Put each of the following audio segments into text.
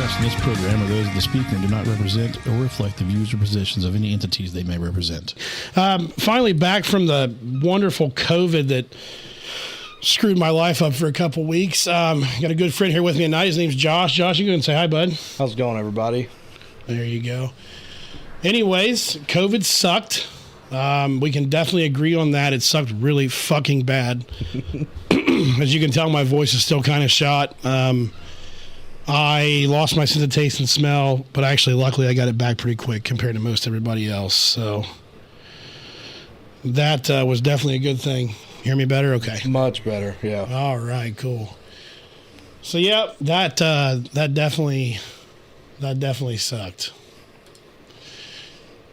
expressed in this program are those of the speaker and do not represent or reflect the views or positions of any entities they may represent. Finally, back from the wonderful COVID that screwed my life up for a couple weeks. Got a good friend here with me tonight. His name's Josh. Josh, you go and say hi, bud. How's it going, everybody? There you go. Anyways, COVID sucked. We can definitely agree on that. It sucked really fucking bad. As you can tell, my voice is still kind of shot. I lost my sense of taste and smell, but actually, luckily, I got it back pretty quick compared to most everybody else. So that was definitely a good thing. Hear me better? Okay. Much better, yeah. All right, cool. So, yeah, that definitely sucked.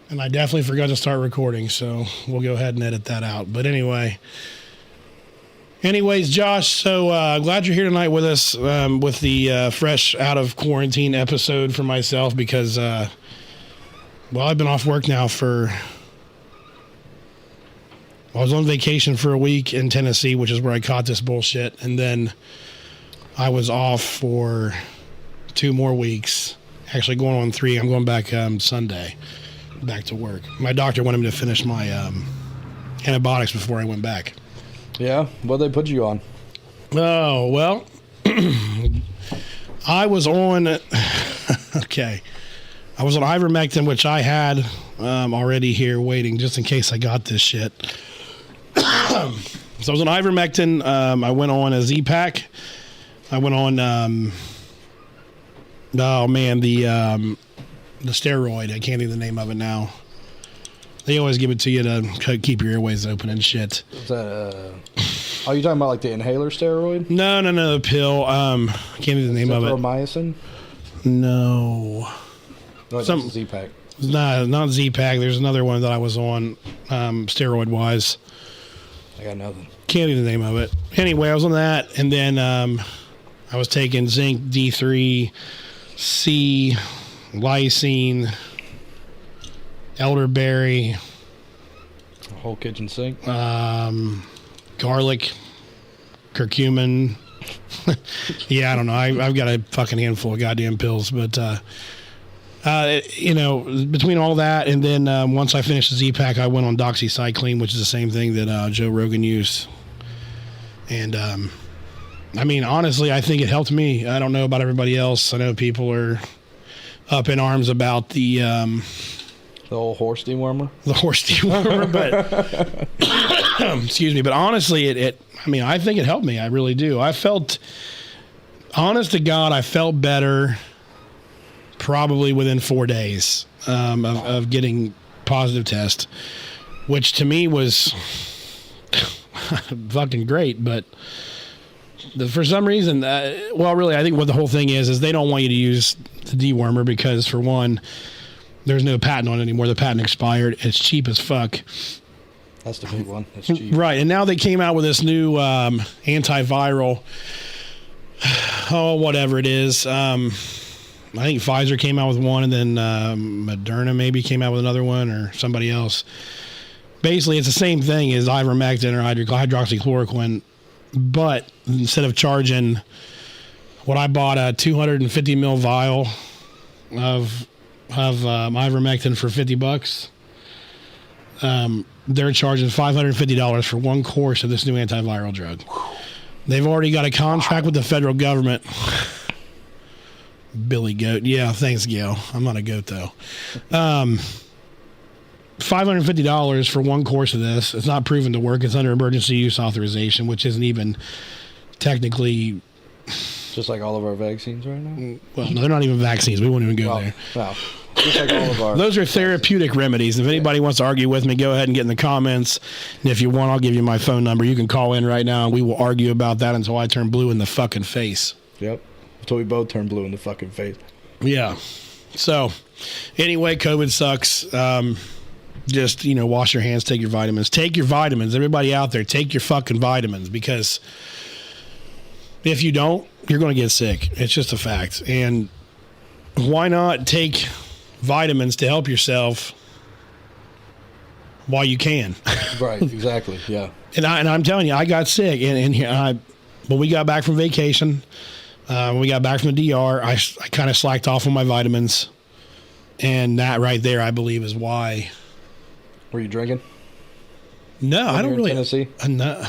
And I definitely forgot to start recording, so we'll go ahead and edit that out. But anyways, Josh, so glad you're here tonight with us with the fresh out of quarantine episode for myself because, I've been off work now I was on vacation for a week in Tennessee, which is where I caught this bullshit. And then I was off for 2 more weeks, actually going on 3. I'm going back Sunday. Back to work. My doctor wanted me to finish my antibiotics before I went back. Yeah? What they put you on? Oh, well, I was on, okay. I was on ivermectin, which I had already here waiting just in case I got this shit. So I was on ivermectin. I went on a Z-Pack. I went on, the steroid. I can't think of the name of it now. They always give it to you to keep your airways open and shit. Is that, are you talking about like the inhaler steroid? No, the pill. I can't think of the name of it. Azithromycin? No. No, Some Z-Pack. Not Z-Pack. There's another one that I was on, steroid-wise. I got nothing. Can't think of the name of it. Anyway, I was on that, and then I was taking zinc, D3, C, lysine, elderberry, A whole kitchen sink. garlic, curcumin. Yeah, I don't know. I've got a fucking handful of goddamn pills, but between all that and then once I finished the Z-Pack, I went on doxycycline, which is the same thing that Joe Rogan used. And honestly, I think it helped me. I don't know about everybody else. I know people are up in arms about the old horse dewormer. The horse dewormer, but excuse me. But honestly, I think it helped me. I really do. I felt, honest to God, I felt better probably within 4 days of getting positive test, which to me was fucking great. But for some reason, really, I think what the whole thing is they don't want you to use the dewormer because, for one, there's no patent on it anymore. The patent expired. It's cheap as fuck. That's the big one. It's cheap. Right, and now they came out with this new antiviral, whatever it is. I think Pfizer came out with one, and then Moderna maybe came out with another one, or somebody else. Basically, it's the same thing as ivermectin or hydroxychloroquine, but instead of charging what I bought a 250 ml vial of ivermectin for $50, they're charging $550 for one course of this new antiviral drug. They've already got a contract with the federal government. Billy Goat. Yeah, thanks, Gail. I'm not a goat, though. $550 for one course of this. It's not proven to work. It's under emergency use authorization, which isn't even technically... Just like all of our vaccines right now? Well, no, they're not even vaccines. We won't even go there. Well, just like all of our... Those are therapeutic remedies. If anybody wants to argue with me, go ahead and get in the comments. And if you want, I'll give you my phone number. You can call in right now, and we will argue about that until I turn blue in the fucking face. Yep. Until we both turn blue in the fucking face. Yeah. So, anyway, COVID sucks. Just, wash your hands, take your vitamins. Take your vitamins. Everybody out there, take your fucking vitamins, because if you don't, you're going to get sick. It's just a fact. And why not take vitamins to help yourself while you can? Right, exactly, yeah. And I'm telling you, I got sick. And when we got back from vacation, When we got back from the DR, I kind of slacked off on my vitamins. And that right there, I believe, is why. Were you drinking? No, I don't really. Tennessee? No.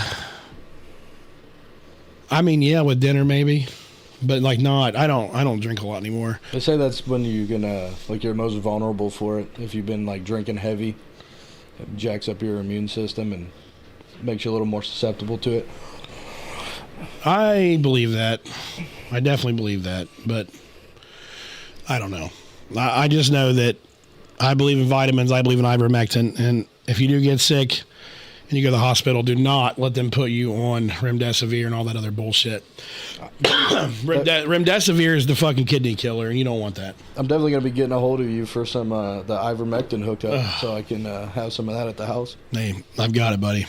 I mean, yeah, with dinner maybe. But like not, I don't drink a lot anymore. They say that's when you can, like you're most vulnerable for it. If you've been like drinking heavy, it jacks up your immune system and makes you a little more susceptible to it. I believe that. I definitely believe that. But I don't know. I just know that I believe in vitamins. I believe in ivermectin. And if you do get sick and you go to the hospital, do not let them put you on remdesivir and all that other bullshit. Remdesivir is the fucking kidney killer, and you don't want that. I'm definitely going to be getting a hold of you for some the ivermectin hooked up so I can have some of that at the house. Hey, I've got it, buddy.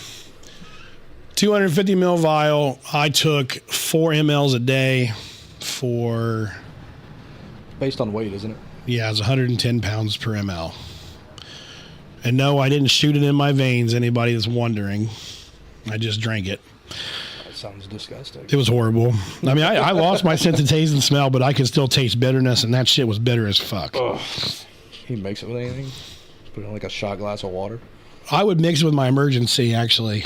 250 ml vial. I took 4 mLs a day for... Based on weight, isn't it? Yeah, it's 110 pounds per ml. And no, I didn't shoot it in my veins, anybody that's wondering. I just drank it. That sounds disgusting. It was horrible. I mean, I lost my sense of taste and smell, but I could still taste bitterness, and that shit was bitter as fuck. Ugh. He makes it with anything? Put it in like a shot glass of water? I would mix it with my emergency, actually,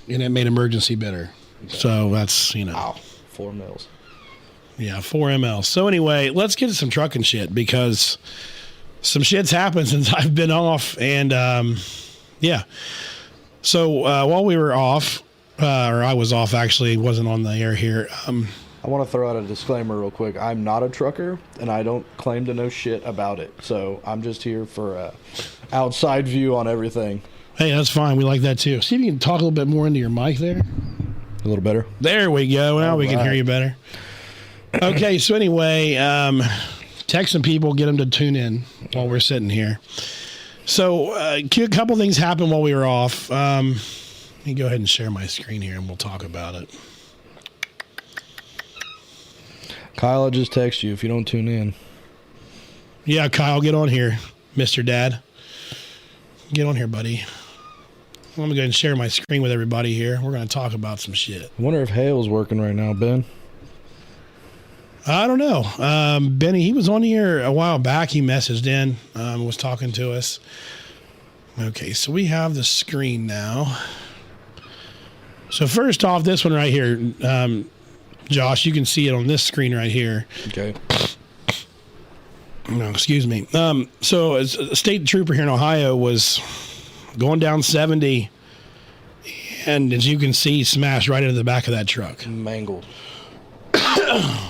and it made emergency bitter. Okay. So that's, you know. Wow, 4 mils. Yeah, 4 ml. So anyway, let's get to some trucking shit because some shit's happened since I've been off. And yeah. So while we were off, or I was off actually, wasn't on the air here. I want to throw out a disclaimer real quick. I'm not a trucker and I don't claim to know shit about it. So I'm just here for a outside view on everything. Hey, that's fine. We like that too. See if you can talk a little bit more into your mic there. A little better. There we go. Now we can hear you better. Okay, so anyway, text some people, get them to tune in while we're sitting here. So a couple things happened while we were off. Let me go ahead and share my screen here and we'll talk about it. Kyle, I'll just text you if you don't tune in. Yeah, Kyle, get on here, Mr. Dad. Get on here, buddy. I'm going to go ahead and share my screen with everybody here. We're going to talk about some shit. I wonder if Hale's working right now, Ben. I don't know. Benny, he was on here a while back. He messaged in, was talking to us. Okay, so we have the screen now. So first off, this one right here, Josh, you can see it on this screen right here. Okay. No, excuse me. So a state trooper here in Ohio was going down 70, and as you can see, smashed right into the back of that truck. Mangled.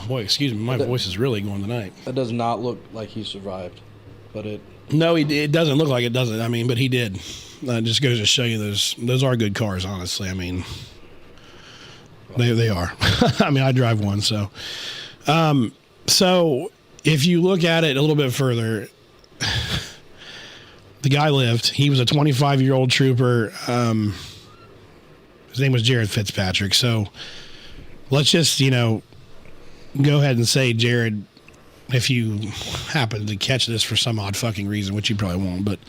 Boy, excuse me, my voice is really going tonight. That does not look like he survived, but it... No, it doesn't look like it, does it? I mean, but he did. Just goes to show you those are good cars, honestly. I mean, they are. I mean, I drive one, so. So if you look at it a little bit further, the guy lived. He was a 25-year-old trooper. His name was Jared Fitzpatrick. So let's just, go ahead and say, Jared, if you happen to catch this for some odd fucking reason, which you probably won't, but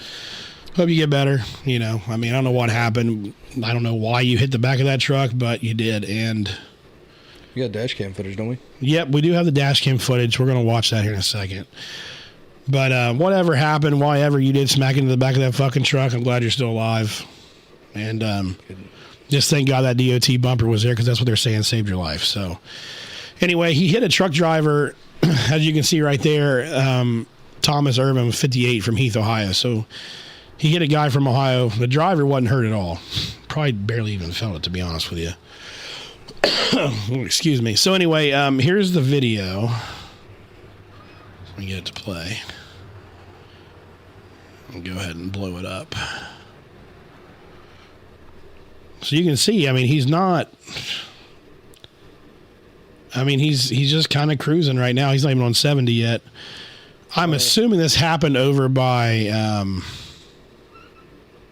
hope you get better. I mean, I don't know what happened. I don't know why you hit the back of that truck, but you did. And we got dash cam footage, don't we? Yep, we do have the dash cam footage. We're going to watch that here in a second. But whatever happened, why ever you did smack into the back of that fucking truck, I'm glad you're still alive. And just thank God that DOT bumper was there because that's what they're saying saved your life. So anyway, he hit a truck driver, as you can see right there, Thomas Irvin, 58 from Heath, Ohio. So he hit a guy from Ohio. The driver wasn't hurt at all. Probably barely even felt it, to be honest with you. Excuse me. So anyway, here's the video. Let me get it to play. I'll go ahead and blow it up. So you can see, I mean, he's not... I mean, he's just kind of cruising right now. He's not even on 70 yet. I'm assuming this happened over by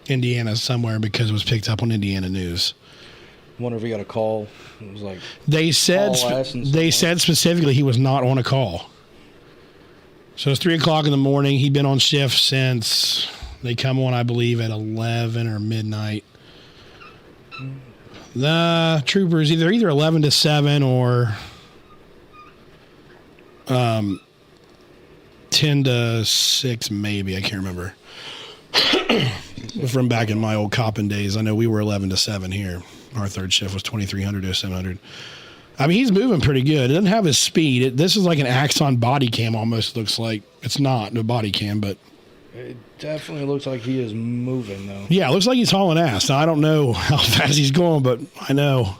Indiana somewhere because it was picked up on Indiana News. I wonder if he got a call. It was like they said specifically he was not on a call. So it's 3 o'clock in the morning. He'd been on shift since they come on, I believe, at 11 or midnight. The troopers either 11 to 7 or 10 to 6, maybe. I can't remember. From back in my old copping days, I know we were 11 to 7 here. Our third shift was 2300 to 700. I mean, he's moving pretty good. It doesn't have his speed. This is like an Axon body cam almost looks like. It's not a body cam, but... It definitely looks like he is moving, though. Yeah, it looks like he's hauling ass. Now, I don't know how fast he's going, but I know.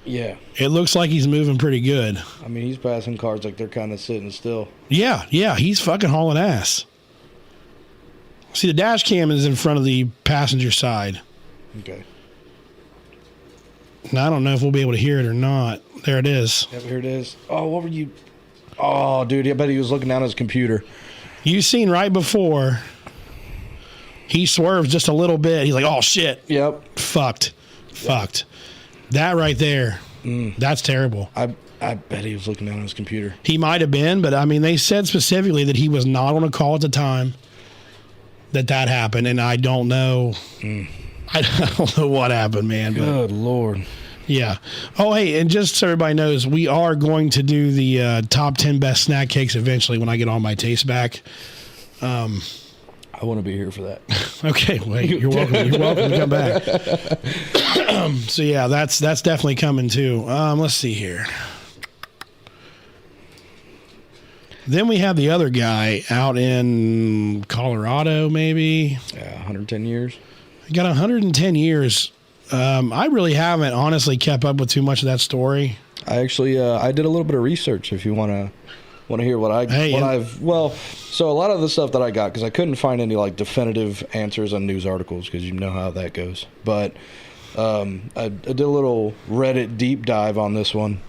Yeah. It looks like he's moving pretty good. I mean, he's passing cars like they're kind of sitting still. Yeah, he's fucking hauling ass. See, the dash cam is in front of the passenger side. Okay. Now, I don't know if we'll be able to hear it or not. There it is. Yep, here it is. Oh, what were you... Oh, dude, I bet he was looking down at his computer. You seen right before... He swerves just a little bit. He's like, oh, shit. Yep. Fucked. That right there, that's terrible. I bet he was looking down at his computer. He might have been, but, I mean, they said specifically that he was not on a call at the time that happened, and I don't know. I don't know what happened, man. Good Lord. Yeah. Oh, hey, and just so everybody knows, we are going to do the top 10 best snack cakes eventually when I get all my taste back. I want to be here for that. Okay, well, you're welcome. You're welcome to come back. So yeah, that's definitely coming too. Let's see here. Then we have the other guy out in Colorado, maybe. Yeah, 110 years. He got 110 years. I really haven't honestly kept up with too much of that story. I actually I did a little bit of research. If you want to hear what so a lot of the stuff that I got, because I couldn't find any like definitive answers on news articles, because you know how that goes. But I did a little Reddit deep dive on this one,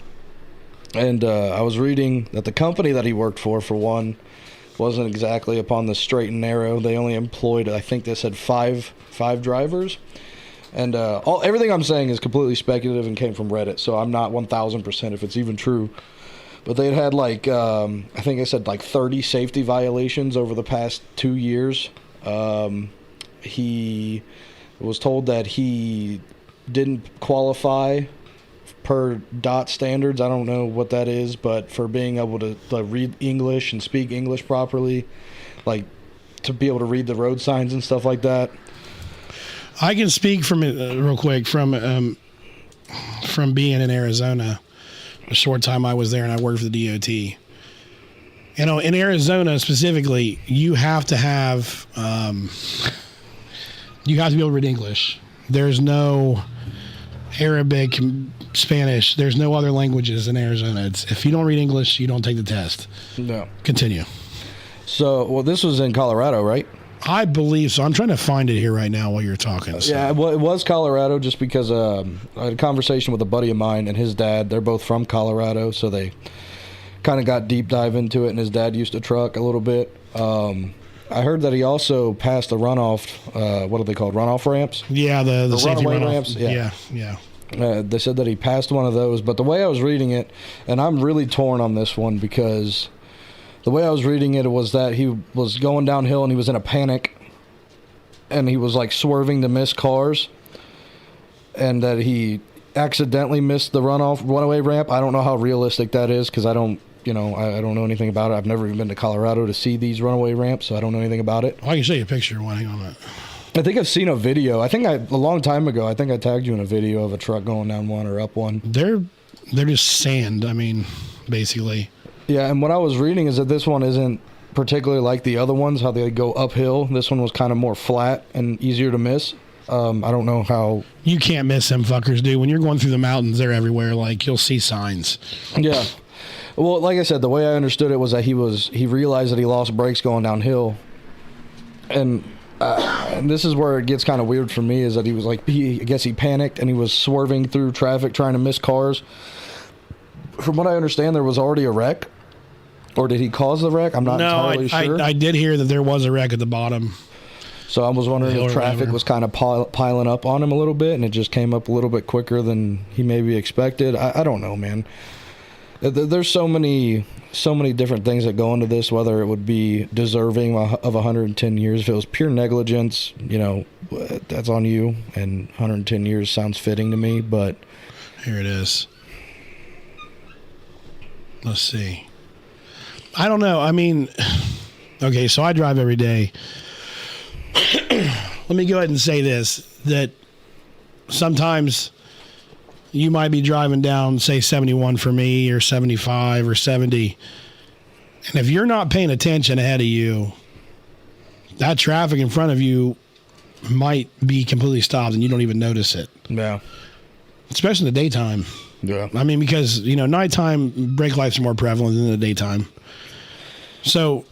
and I was reading that the company that he worked for one, wasn't exactly upon the straight and narrow. They only employed, I think they said five drivers. And everything I'm saying is completely speculative and came from Reddit, so I'm not 1,000% if it's even true. But they had like, I think I said like 30 safety violations over the past 2 years. He was told that he didn't qualify per DOT standards. I don't know what that is, but for being able to read English and speak English properly, like to be able to read the road signs and stuff like that. I can speak from it real quick from being in Arizona. A short time I was there, and I worked for the DOT. You know, in Arizona specifically, you have to have be able to read English. There's no Arabic, Spanish. There's no other languages in Arizona. If you don't read English, you don't take the test. No. Continue. So, well, this was in Colorado, right? I believe so. I'm trying to find it here right now while you're talking. So. Yeah, well, it was Colorado just because I had a conversation with a buddy of mine and his dad. They're both from Colorado, so they kind of got deep dive into it, and his dad used to truck a little bit. I heard that he also passed the runoff, what are they called, runoff ramps? Yeah, the safety runaway runoff ramps. Yeah. They said that he passed one of those, but the way I was reading it, and I'm really torn on this one because... The way I was reading it was that he was going downhill and he was in a panic and he was like swerving to miss cars and that he accidentally missed the runaway ramp. I don't know how realistic that is because I don't know anything about it. I've never even been to Colorado to see these runaway ramps, so I don't know anything about it. Oh, I can show you a picture of one. Hang on a minute. I think I've seen a video. A long time ago, I think I tagged you in a video of a truck going down one or up one. They're just sand, I mean, basically. Yeah, and what I was reading is that this one isn't particularly like the other ones, how they go uphill. This one was kind of more flat and easier to miss. I don't know how... You can't miss them fuckers, dude. When you're going through the mountains, they're everywhere. Like, you'll see signs. Yeah. Well, like I said, the way I understood it was that he realized that he lost brakes going downhill. And this is where it gets kind of weird for me, is that he was like, I guess he panicked and he was swerving through traffic trying to miss cars. From what I understand, there was already a wreck. Or did he cause the wreck? I'm not entirely sure. I did hear that there was a wreck at the bottom. So I was wondering if traffic was kind of piling up on him a little bit, and it just came up a little bit quicker than he maybe expected. I don't know, man. There's so many different things that go into this, whether it would be deserving of 110 years. If it was pure negligence, that's on you, and 110 years sounds fitting to me, but... Here it is. Let's see. I don't know. I mean, okay, so I drive every day. Let me go ahead and say this, that sometimes you might be driving down, say 71 for me, or 75 or 70. And if you're not paying attention ahead of you, that traffic in front of you might be completely stopped and you don't even notice it. Yeah. Especially in the daytime. Yeah. I mean, because, nighttime brake lights are more prevalent than the daytime. So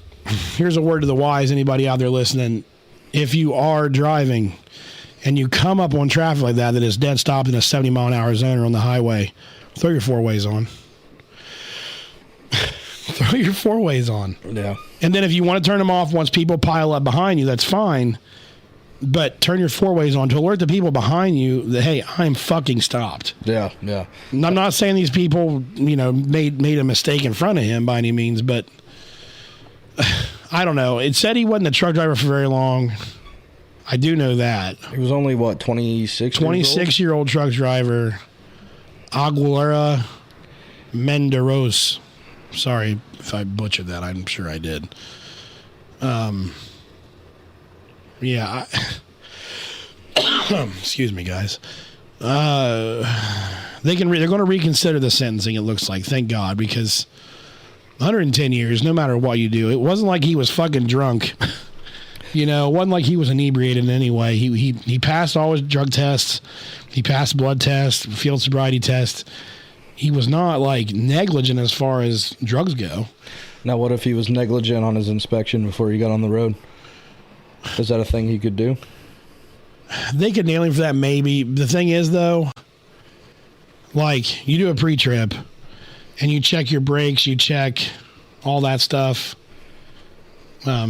here's a word to the wise, anybody out there listening. If you are driving and you come up on traffic like that is dead stopped in a 70-mile-an-hour zone or on the highway, throw your four ways on. Throw your four ways on. Yeah. And then if you want to turn them off once people pile up behind you, that's fine. But turn your four ways on to alert the people behind you that, hey, I'm fucking stopped. Yeah, yeah. And I'm not saying these people, made a mistake in front of him by any means, but I don't know. It said he wasn't a truck driver for very long. I do know that. He was only, 26 26-year-old truck driver, Aguilera Menderos. Sorry if I butchered that. I'm sure I did. Yeah. Excuse me, guys. They're going to reconsider the sentencing, it looks like. Thank God, because 110 years, no matter what you do. It wasn't like he was fucking drunk. It wasn't like he was inebriated in any way. He passed all his drug tests. He passed blood tests, field sobriety tests. He was not, negligent as far as drugs go. Now, what if he was negligent on his inspection before he got on the road? Is that a thing he could do? They could nail him for that, maybe. The thing is, though, you do a pre-trip, and you check your brakes, you check all that stuff. Yeah,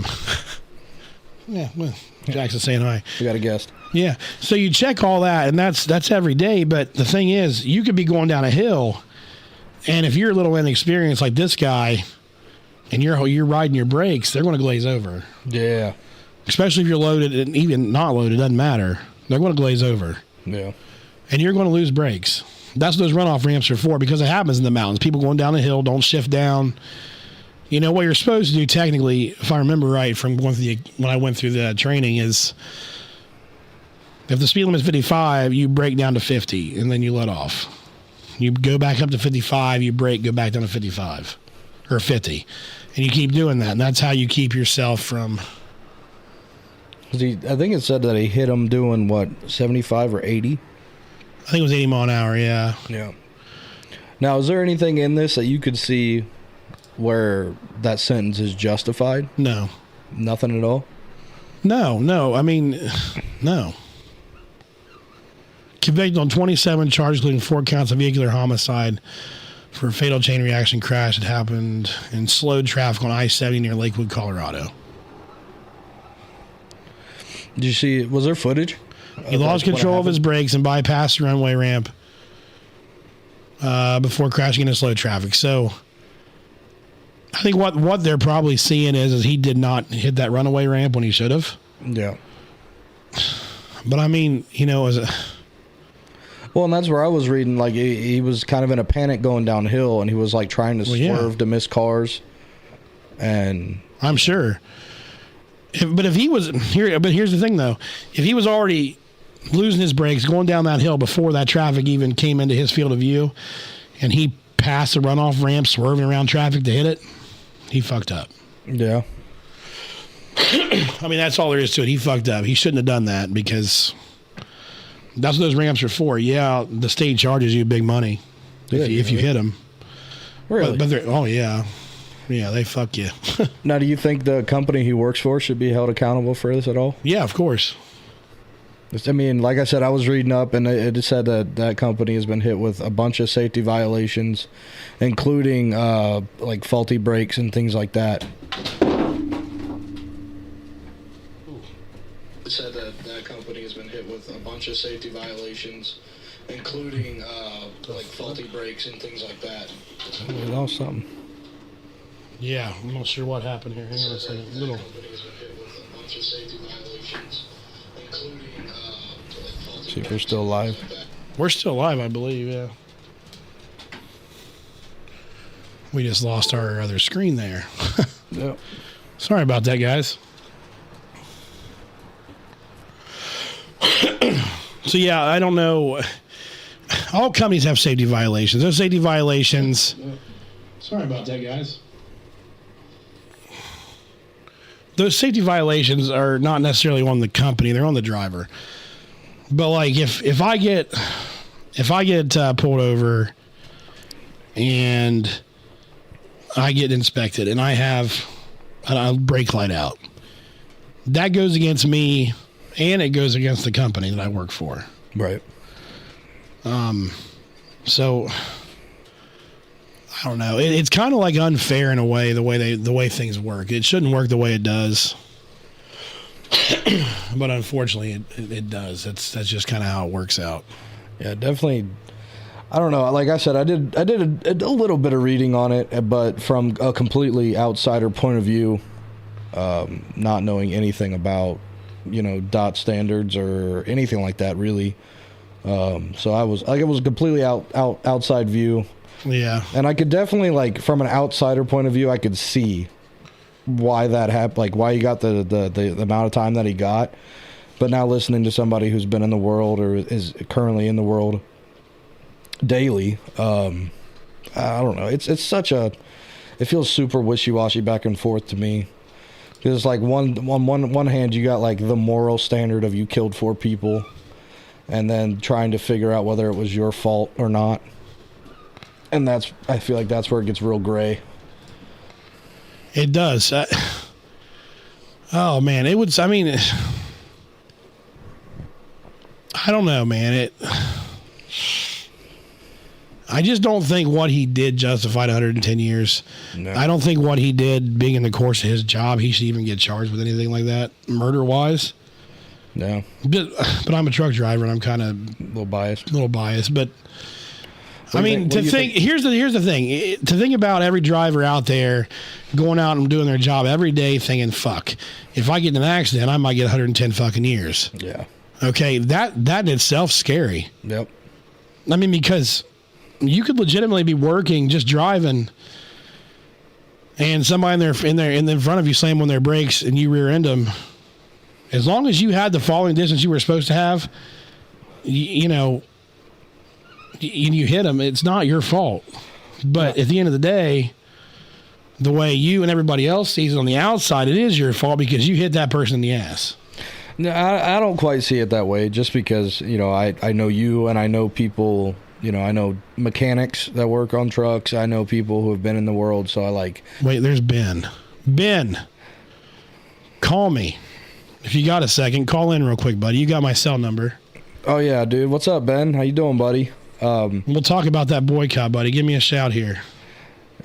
well, Jackson's saying hi. We got a guest. Yeah, so you check all that, and that's every day. But the thing is, you could be going down a hill, and if you're a little inexperienced like this guy, and you're riding your brakes, they're going to glaze over. Yeah. Especially if you're loaded, and even not loaded, doesn't matter. They're going to glaze over. Yeah. And you're going to lose brakes. That's what those runoff ramps are for, because it happens in the mountains. People going down the hill don't shift down. What you're supposed to do technically, if I remember right from when I went through the training, is if the speed limit is 55, you brake down to 50, and then you let off. You go back up to 55, you brake, go back down to 55 or 50, and you keep doing that. And that's how you keep yourself from. I think it said that he hit him doing 75 or 80. I think it was 80 mile an hour. Yeah. Yeah. Now, is there anything in this that you could see where that sentence is justified? No. Nothing at all? No. I mean, no. Convicted on 27 charges, including 4 counts of vehicular homicide for a fatal chain reaction crash that happened in slowed traffic on I-70 near Lakewood, Colorado. Did you see, was there footage? He lost control of his brakes and bypassed the runway ramp before crashing into slow traffic. So I think what they're probably seeing is he did not hit that runaway ramp when he should have. Yeah. But I mean, well, and that's where I was reading, he was kind of in a panic going downhill, and he was trying to swerve to miss cars. And I'm sure. But if he was here, but here's the thing though, if he was already losing his brakes going down that hill before that traffic even came into his field of view, and he passed the runoff ramp, swerving around traffic to hit it, he fucked up. Yeah. I mean, that's all there is to it. He fucked up. He shouldn't have done that, because that's what those ramps are for. Yeah, the state charges you big money if you hit them. Really? But oh yeah. Yeah, they fuck you. Now, do you think the company he works for should be held accountable for this at all? Yeah, of course. I mean, like I said, I was reading up, and it said that company has been hit with a bunch of safety violations, including faulty brakes and things like that. It said that company has been hit with a bunch of safety violations, including faulty brakes and things like that. We lost something. Yeah, I'm not sure what happened here. Hang on a second. See if we're still alive. We're still alive, I believe, yeah. We just lost our other screen there. Yep. Sorry about that, guys. So, yeah, I don't know. All companies have safety violations. Those safety violations. Sorry about that, guys. Those safety violations are not necessarily on the company; they're on the driver. But like, if I get pulled over and I get inspected and I have a brake light out, that goes against me and it goes against the company that I work for. Right. So I don't know. It's kind of like unfair in a way, the way things work. It shouldn't work the way it does. But unfortunately it does. That's just kind of how it works out. Yeah, definitely. I don't know. Like I said, I did a little bit of reading on it, but from a completely outsider point of view, not knowing anything about, DOT standards or anything like that, really. So I was like, it was a completely outside view. Yeah. And I could definitely, like, from an outsider point of view, I could see why that happened, like why he got the amount of time that he got. But now listening to somebody who's been in the world or is currently in the world daily, I don't know. It's such a, it feels super wishy-washy back and forth to me. Because it's like on one hand you got like the moral standard of you killed 4 people, and then trying to figure out whether it was your fault or not. And I feel like that's where it gets real gray. It does. Oh man, I don't know, man. I just don't think what he did justified 110 years. No. I don't think what he did, being in the course of his job, he should even get charged with anything like that, murder-wise. No. But I'm a truck driver, and I'm kind of a little biased. But I mean, here's the thing. To think about every driver out there going out and doing their job every day, thinking, "Fuck, if I get in an accident, I might get 110 fucking years." Yeah. Okay, that in itself scary. Yep. I mean, because you could legitimately be working, just driving, and somebody in front of you slam on their brakes, and you rear end them. As long as you had the following distance you were supposed to have, you hit them, it's not your fault. But at the end of the day, the way you and everybody else sees it on the outside, it is your fault because you hit that person in the ass. No, I don't quite see it that way, just because, I know you, and I know people, I know mechanics that work on trucks. I know people who have been in the world, so I like... Wait, there's Ben. Ben, call me. If you got a second, call in real quick, buddy. You got my cell number. Oh, yeah, dude. What's up, Ben? How you doing, buddy? We'll talk about that boycott, buddy. Give me a shout here.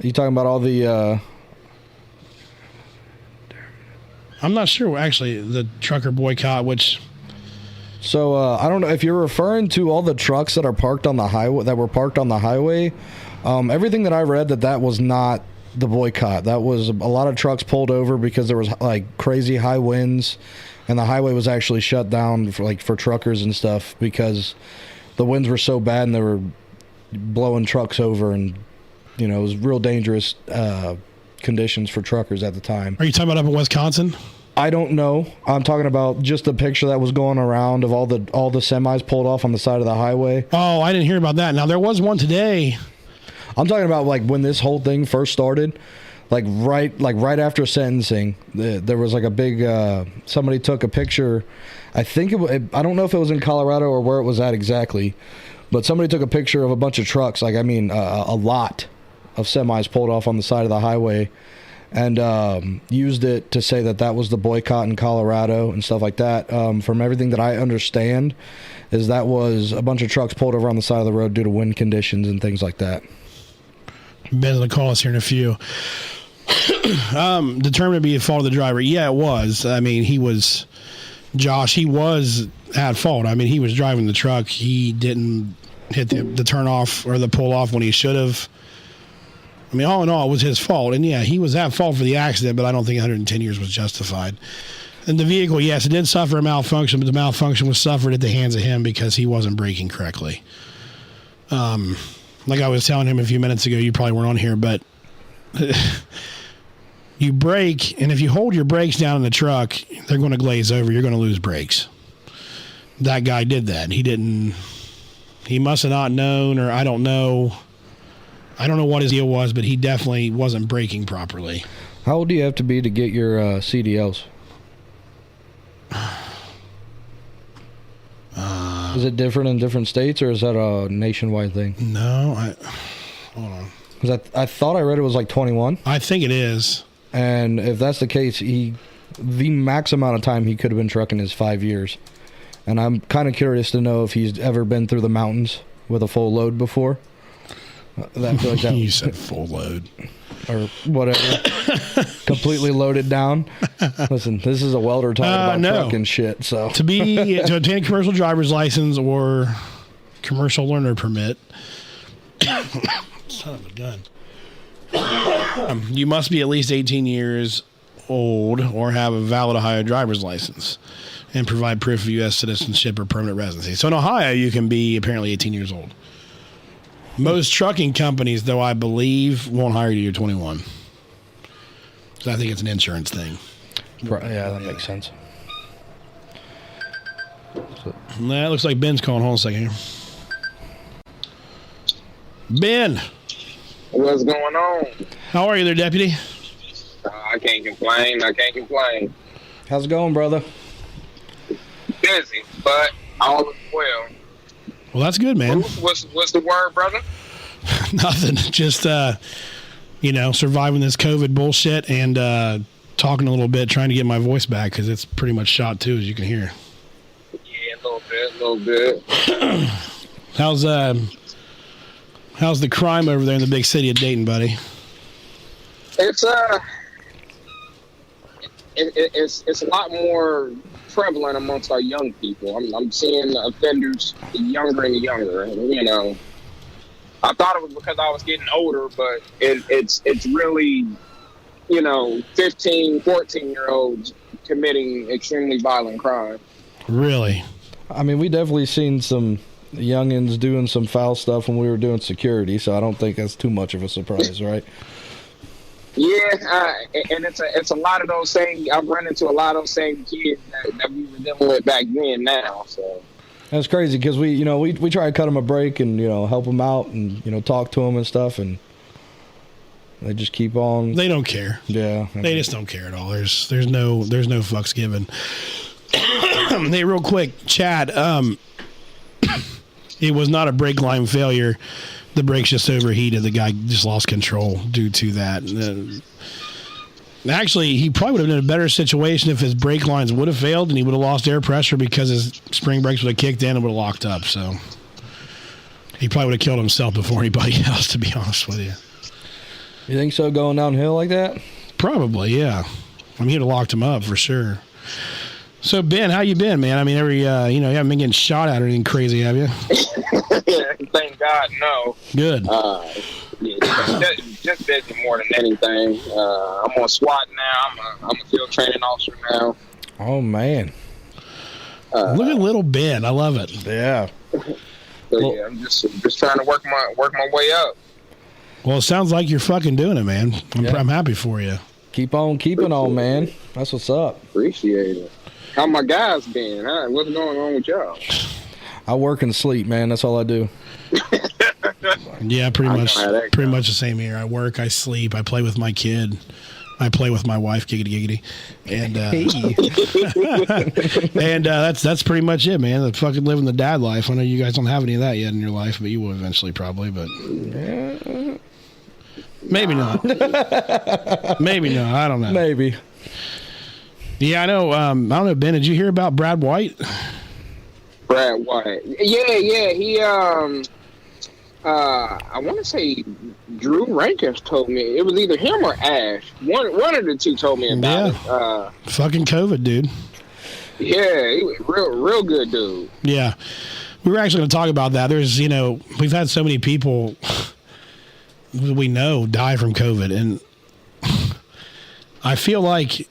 You talking about all the... I'm not sure, actually, the trucker boycott, which... So, I don't know if you're referring to all the trucks that are parked on the highway, that were parked on the highway. Everything that I read, that was not the boycott. That was a lot of trucks pulled over because there was like crazy high winds, and the highway was actually shut down for truckers and stuff because the winds were so bad and they were blowing trucks over, and it was real dangerous conditions for truckers at the time. Are you talking about up in Wisconsin? I don't know. I'm talking about just the picture that was going around of all the semis pulled off on the side of the highway. Oh, I didn't hear about that. Now, there was one today. I'm talking about like when this whole thing first started, right after sentencing, there was like a big, somebody took a picture. I think I don't know if it was in Colorado or where it was at exactly, but somebody took a picture of a bunch of trucks, a lot of semis pulled off on the side of the highway, and used it to say that was the boycott in Colorado and stuff like that. From everything that I understand, is that was a bunch of trucks pulled over on the side of the road due to wind conditions and things like that. Ben's going to call us here in a few. Determined to be a fault of the driver. Yeah, it was. I mean, Josh was at fault. I mean, he was driving the truck. He didn't hit the turn off or the pull off when he should have. I mean, all in all, it was his fault. And yeah, he was at fault for the accident, but I don't think 110 years was justified. And the vehicle, yes, it did suffer a malfunction, but the malfunction was suffered at the hands of him because he wasn't braking correctly. Like I was telling him a few minutes ago, you probably weren't on here, but you brake, and if you hold your brakes down in the truck, they're going to glaze over. You're going to lose brakes. That guy did that. He must have not known, or I don't know what his deal was, but he definitely wasn't braking properly. How old do you have to be to get your CDLs? Is it different in different states, or is that a nationwide thing? No, hold on. Because I thought I read it was like 21. I think it is. And if that's the case, the max amount of time he could have been trucking is 5 years. And I'm kind of curious to know if he's ever been through the mountains with a full load before. You said full load. Or whatever. Completely loaded down. Listen, this is a welder talking about trucking shit. So to obtain a commercial driver's license or commercial learner permit, son of a gun, you must be at least 18 years old or have a valid Ohio driver's license and provide proof of U.S. citizenship or permanent residency. So in Ohio, you can be apparently 18 years old. Most trucking companies, though, I believe, won't hire you till you're 21. So I think it's an insurance thing. Yeah, that makes sense. That looks like Ben's calling. Hold on a second here. Ben. What's going on? How are you there, Deputy? I can't complain. How's it going, brother? Busy, but all is well. Well, that's good, man. What's the word, brother? Nothing. Just, surviving this COVID bullshit and talking a little bit, trying to get my voice back because it's pretty much shot, too, as you can hear. Yeah, a little bit. How's the crime over there in the big city of Dayton, buddy? It's a lot more prevalent amongst our young people. I'm seeing offenders younger and younger. You know, I thought it was because I was getting older, but it's really, 15, 14-year-olds committing extremely violent crime. Really? I mean, we definitely seen some youngins doing some foul stuff when we were doing security, so I don't think that's too much of a surprise, right? Yeah, and it's a lot of those same. I've run into a lot of those same kids that we were dealing with back then. Now, so that's crazy because we try to cut them a break and help them out and talk to them and stuff, and they just keep on. They don't care. Yeah, they just don't care at all. There's no fucks given. Hey, real quick, Chad. It was not a brake line failure. The brakes just overheated. The guy just lost control due to that. Actually, he probably would have been in a better situation if his brake lines would have failed and he would have lost air pressure because his spring brakes would have kicked in and would have locked up. So he probably would have killed himself before anybody else, to be honest with you. You think so, going downhill like that? Probably, yeah. I mean, he'd have locked him up for sure. So, Ben, how you been, man? I mean, you haven't been getting shot at or anything crazy, have you? Thank God, no. Good. Just busy more than anything. I'm on SWAT now. I'm a field training officer now. Oh, man. Look at little Ben. I love it. Yeah. Yeah, I'm just trying to work my way up. Well, it sounds like you're fucking doing it, man. I'm happy for you. Keep on keeping on, man. That's what's up. Appreciate it. How my guys been? Huh? What's going on with y'all? I work and sleep, man. That's all I do. Yeah, pretty much the same here. I work, I sleep, I play with my kid, I play with my wife, giggity, and and that's pretty much it, man. The fucking living the dad life. I know you guys don't have any of that yet in your life, but you will eventually, probably. But maybe not. Maybe not. I don't know. Maybe. Yeah, I know. I don't know, Ben. Did you hear about Brad White? Brad White. Yeah. He I want to say Drew Rankins told me it was either him or Ash. One of the two told me about it. Fucking COVID, dude. Yeah, he was real good dude. Yeah, we were actually going to talk about that. There's, we've had so many people we know die from COVID, and I feel like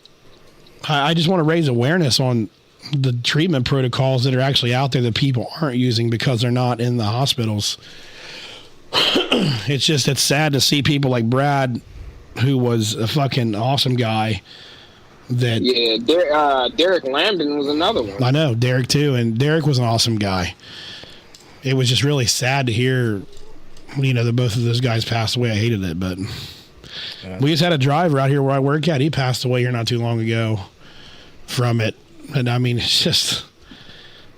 I just want to raise awareness on the treatment protocols that are actually out there that people aren't using because they're not in the hospitals. It's sad to see people like Brad who was a fucking awesome guy. That Derek Lambden was another one. I know Derek too, and Derek was an awesome guy. It was just really sad to hear, that both of those guys passed away. I hated it, but we just had a driver out here where I work at. He passed away here not too long ago from it, and I mean, it's just,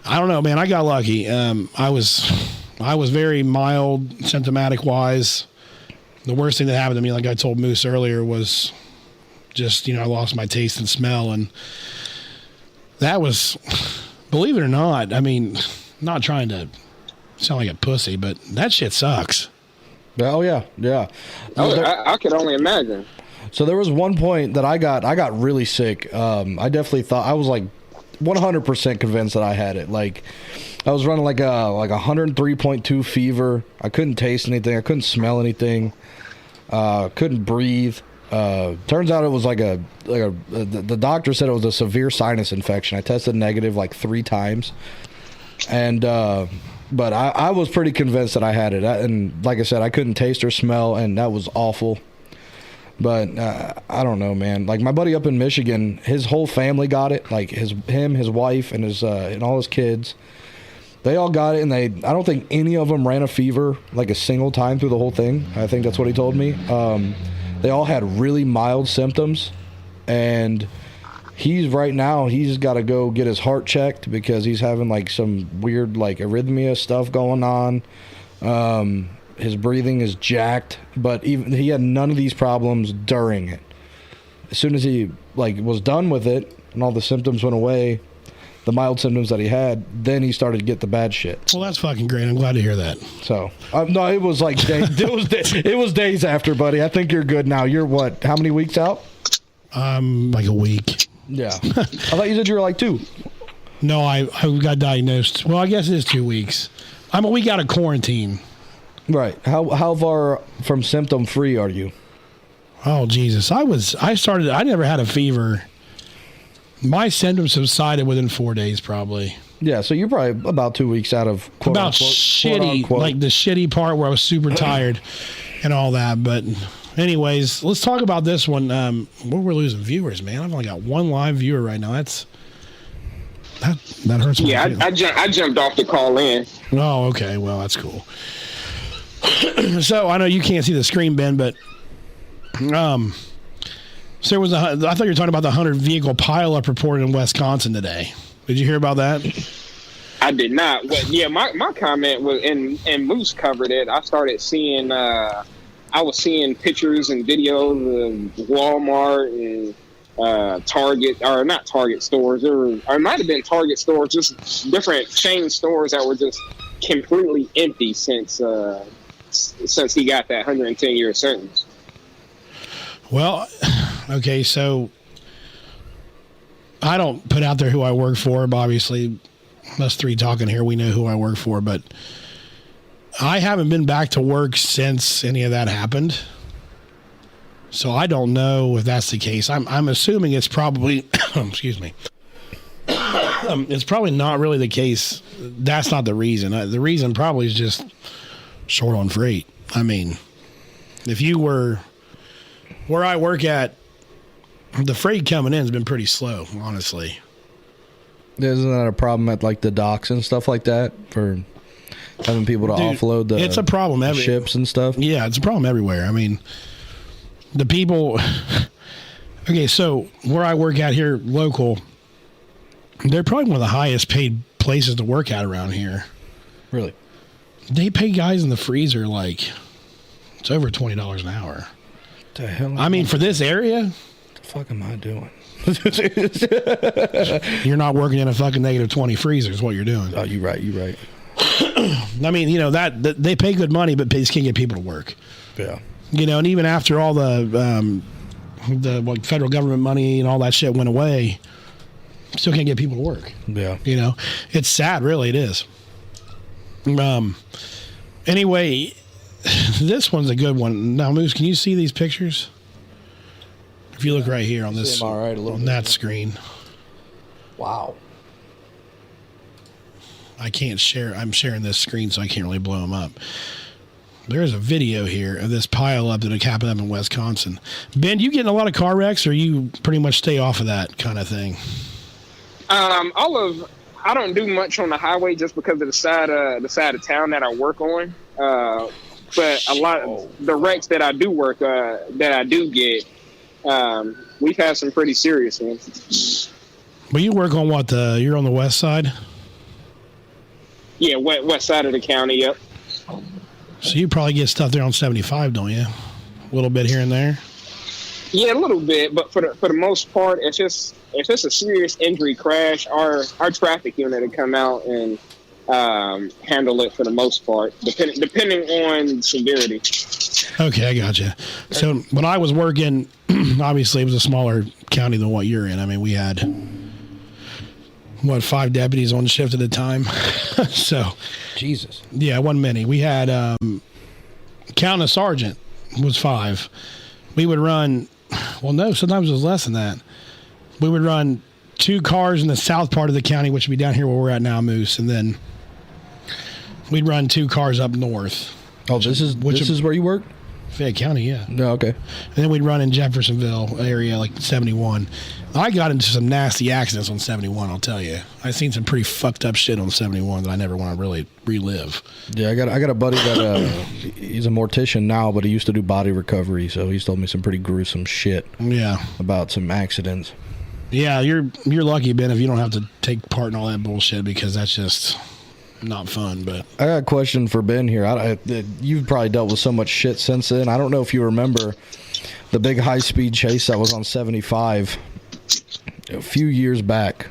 I don't know, man. I got lucky. I was very mild, symptomatic wise. The worst thing that happened to me, like I told Moose earlier, was just, I lost my taste and smell. And that was, believe it or not, I mean, not trying to sound like a pussy, but that shit sucks. Oh, yeah. Yeah. I could only imagine. So there was one point that I got really sick. I definitely thought, I was like 100% convinced that I had it. Like, I was running like a 103.2 fever. I couldn't taste anything. I couldn't smell anything. Couldn't breathe. Turns out it was the doctor said it was a severe sinus infection. I tested negative like 3 times, and but I was pretty convinced that I had it. And like I said, I couldn't taste or smell, and that was awful. But I don't know, man. Like my buddy up in Michigan, his whole family got it. Like his wife, and his and all his kids. They all got it, and I don't think any of them ran a fever like a single time through the whole thing. I think that's what he told me. They all had really mild symptoms, and he's got to go get his heart checked because he's having like some weird like arrhythmia stuff going on. His breathing is jacked, but he had none of these problems during it. As soon as he like was done with it and all the symptoms went away, the mild symptoms that he had, then he started to get the bad shit. Well, that's fucking great. I'm glad to hear that. So, no, it was like it was days after, buddy. I think you're good now. You're what? How many weeks out? Like a week. Yeah. I thought you said you were like 2. No, I got diagnosed. Well, I guess it is 2 weeks. I'm a week out of quarantine. Right. How far from symptom free are you? Oh Jesus! I never had a fever. My symptoms subsided within 4 days, probably. Yeah, so you're probably about 2 weeks out of quote about unquote, shitty, quote unquote. like the shitty part where I was super tired and all that. But anyways, let's talk about this one. We're losing viewers, man. I've only got 1 live viewer right now. That hurts. Yeah, I jumped off the call in. Oh, okay. Well, that's cool. So I know you can't see the screen, Ben, but so there was I thought you were talking about the 100 vehicle pileup reported in Wisconsin today. Did you hear about that? I did not. But yeah, my comment was, and Moose covered it. I started seeing, I was seeing pictures and videos of Walmart and Target, or not Target stores, or it might have been Target stores, just different chain stores that were just completely empty since he got that 110-year sentence. Well, okay, so I don't put out there who I work for, but obviously us 3 talking here, we know who I work for, but I haven't been back to work since any of that happened. So I don't know if that's the case. I'm assuming it's probably, excuse me, it's probably not really the case. That's not the reason. The reason probably is just short on freight. I mean, if you were where I work at, the freight coming in has been pretty slow, honestly. Isn't that a problem at like the docks and stuff like that for having people to offload the it's a problem ships and stuff? Yeah, it's a problem everywhere. I mean, the people. Okay, so where I work at here, local, they're probably one of the highest paid places to work at around here. Really? They pay guys in the freezer like it's over $20 an hour. The hell? I mean, for this area, what the fuck am I doing? You're not working in a fucking -20 freezer is what you're doing. Oh, you're right. I mean, that they pay good money, but they just can't get people to work. Yeah. And even after all the like federal government money and all that shit went away, still can't get people to work. Yeah. It's sad, really. It is. Anyway, this one's a good one. Now, Moose, can you see these pictures? If you look right here on this, all right, on that screen. Wow. I can't share. I'm sharing this screen, so I can't really blow them up. There is a video here of this pile up that happened up in Wisconsin. Ben, you getting a lot of car wrecks, or you pretty much stay off of that kind of thing? I don't do much on the highway just because of the side of town that I work on. But a lot of the wrecks that I do work, that I do get, we've had some pretty serious ones. Well, you work on what? You're on the west side? Yeah, west side of the county, yep. So you probably get stuff there on 75, don't you? A little bit here and there? Yeah, a little bit, but for the most part, if it's a serious injury crash, our traffic unit will come out and handle it for the most part, depending on severity. Okay, I gotcha. So when I was working, obviously it was a smaller county than what you're in. I mean, we had 5 deputies on shift at a time. So, Jesus. Yeah, one many. We had counting a sergeant was 5. We would run. Well, no, sometimes it was less than that. We would run 2 cars in the south part of the county, which would be down here where we're at now, Moose, and then we'd run 2 cars up north. Oh, this is where you work? Fayette County, yeah. No, okay. And then we'd run in Jeffersonville area, like 71. I got into some nasty accidents on 71, I'll tell you. I've seen some pretty fucked up shit on 71 that I never want to really relive. Yeah, I got a buddy that he's a mortician now, but he used to do body recovery, so he's told me some pretty gruesome shit. Yeah. About some accidents. Yeah, you're lucky, Ben, if you don't have to take part in all that bullshit, because that's just not fun. But I got a question for Ben here. You've probably dealt with so much shit since then. I don't know if you remember the big high-speed chase that was on 75 a few years back.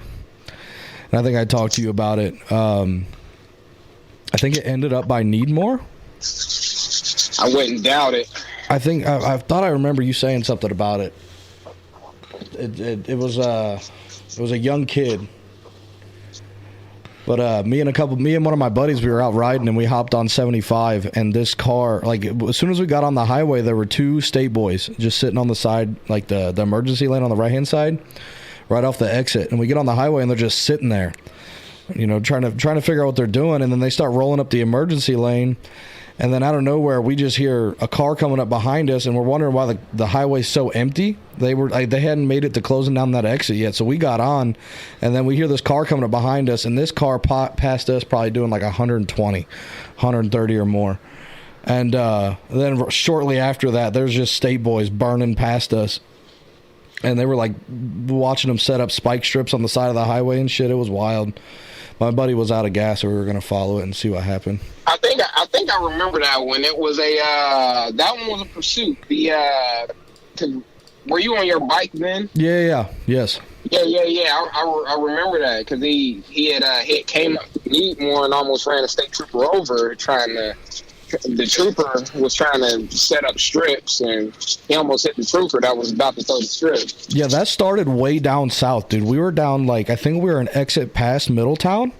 And I think I talked to you about it. I think it ended up by Needmore. I wouldn't doubt it. I think I thought I remember you saying something about it. It was a young kid. But me and one of my buddies, we were out riding and we hopped on 75, and this car, like as soon as we got on the highway, there were 2 state boys just sitting on the side, like the emergency lane on the right hand side, right off the exit. And we get on the highway and they're just sitting there, you know, trying to figure out what they're doing. And then they start rolling up the emergency lane. And then out of nowhere, we just hear a car coming up behind us, and we're wondering why the highway's so empty. They hadn't made it to closing down that exit yet, so we got on, and then we hear this car coming up behind us, and this car passed us probably doing like 120, 130 or more. And then shortly after that, there's just state boys burning past us, and they were like watching them set up spike strips on the side of the highway and shit. It was wild. My buddy was out of gas, so we were going to follow it and see what happened. I think I remember that one. It was that one was a pursuit. Were you on your bike then? Yeah. Yes. Yeah. I remember that because he came up to Needmore and almost ran a state trooper over the trooper was trying to set up strips, and he almost hit the trooper that was about to throw the strips. Yeah, that started way down south, dude. We were down, I think we were an exit past Middletown.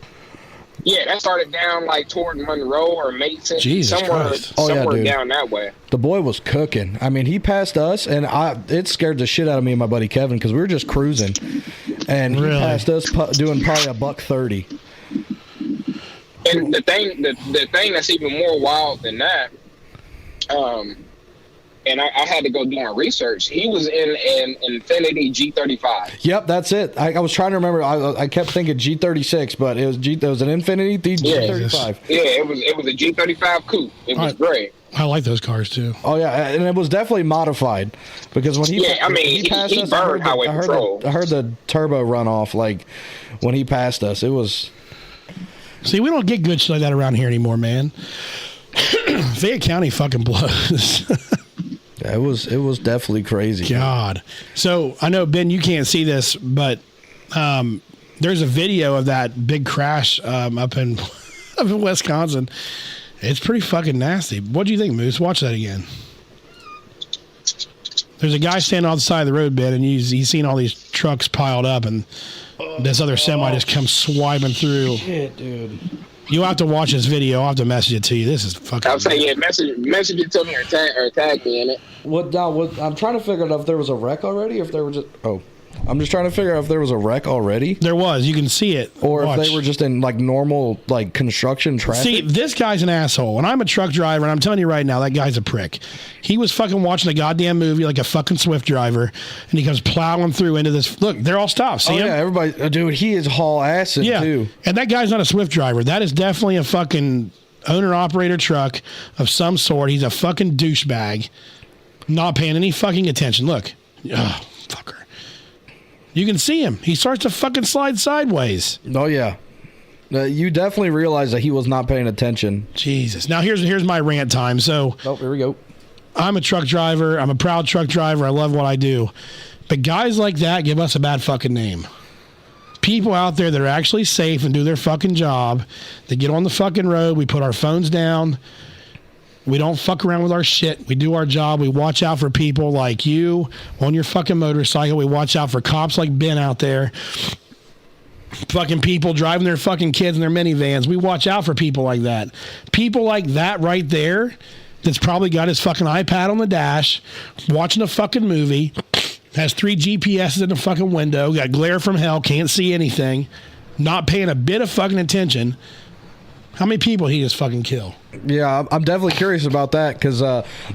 Yeah, that started down, toward Monroe or Mason. Jesus somewhere Christ. down that way. The boy was cooking. I mean, he passed us, and it scared the shit out of me and my buddy Kevin, because we were just cruising. And he passed us doing probably $130. And the thing that's even more wild than that, and I had to go do my research. He was in an Infiniti G35. Yep, that's it. I was trying to remember. I kept thinking G36, but it was an Infiniti G35. Yeah, it was a G35 coupe. It was great. I like those cars too. Oh yeah, and it was definitely modified, because when he passed us, burned highway patrol. I heard the turbo run off when he passed us. It was. See, we don't get good shit like that around here anymore, man. Fayette County fucking blows. Yeah, it was definitely crazy. God. So I know, Ben, you can't see this, but there's a video of that big crash up in Wisconsin. It's pretty fucking nasty. What do you think, Moose? Watch that again. There's a guy standing on the side of the road, Ben, and he's seen all these trucks piled up, and this other semi just comes swiping through. Shit, dude. You'll have to watch this video. I'll have to message it to you. This is fucking. I'll say, message it to me or tag me in it. I'm trying to figure out if there was a wreck already, or if there was just. Oh, I'm just trying to figure out if there was a wreck already. There was. You can see it. Or if they were just in like normal like construction traffic. See, this guy's an asshole. And I'm a truck driver, and I'm telling you right now, that guy's a prick. He was fucking watching a goddamn movie like a fucking Swift driver, and he comes plowing through into this. Look, they're all stopped. See him? Yeah, everybody. Dude, he is haul assing too. And that guy's not a Swift driver. That is definitely a fucking owner-operator truck of some sort. He's a fucking douchebag. Not paying any fucking attention. Look. Oh, fucker. You can see him. He starts to fucking slide sideways. Oh, yeah. You definitely realize that he was not paying attention. Jesus. Now, here's my rant time. So, here we go. I'm a truck driver. I'm a proud truck driver. I love what I do. But guys like that give us a bad fucking name. People out there that are actually safe and do their fucking job, they get on the fucking road. We put our phones down. We don't fuck around with our shit. We do our job. We watch out for people like you on your fucking motorcycle. We watch out for cops like Ben out there. Fucking people driving their fucking kids in their minivans. We watch out for people like that. People like that right there that's probably got his fucking iPad on the dash, watching a fucking movie, has 3 GPSs in the fucking window, got glare from hell, can't see anything, not paying a bit of fucking attention. How many people he just fucking kill? Yeah, I'm definitely curious about that because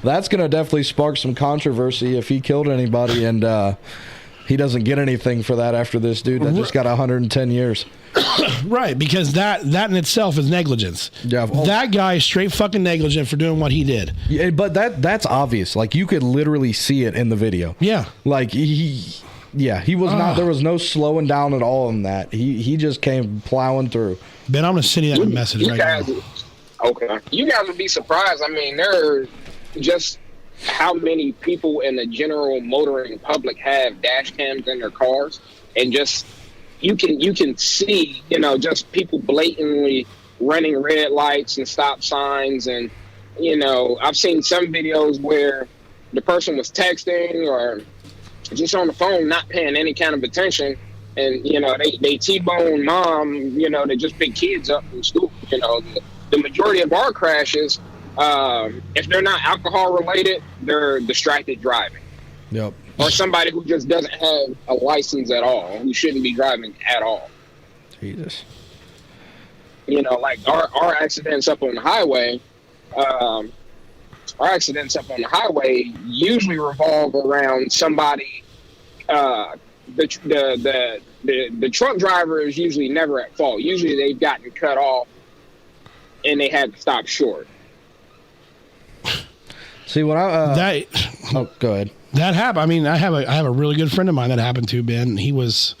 that's going to definitely spark some controversy if he killed anybody and he doesn't get anything for that after this dude that just got 110 years. Right, because that in itself is negligence. Yeah, that guy is straight fucking negligent for doing what he did. Yeah, but that's obvious. Like, you could literally see it in the video. Yeah. Like, he was not, there was no slowing down at all in that. He just came plowing through. Ben, I'm going to send you that message right now. Okay. You guys would be surprised. I mean, there are just how many people in the general motoring public have dash cams in their cars, and just you can see, just people blatantly running red lights and stop signs. And, I've seen some videos where the person was texting or just on the phone, not paying any kind of attention. And, they T-bone mom, they just pick kids up from school. The majority of our crashes, if they're not alcohol related, they're distracted driving. Yep. Or somebody who just doesn't have a license at all, who shouldn't be driving at all. Jesus. Like our accidents up on the highway, usually revolve around somebody. The truck driver is usually never at fault. Usually they've gotten cut off and they had to stop short. See, when I go ahead. That happened. I mean, I have a really good friend of mine that happened to, Ben. He was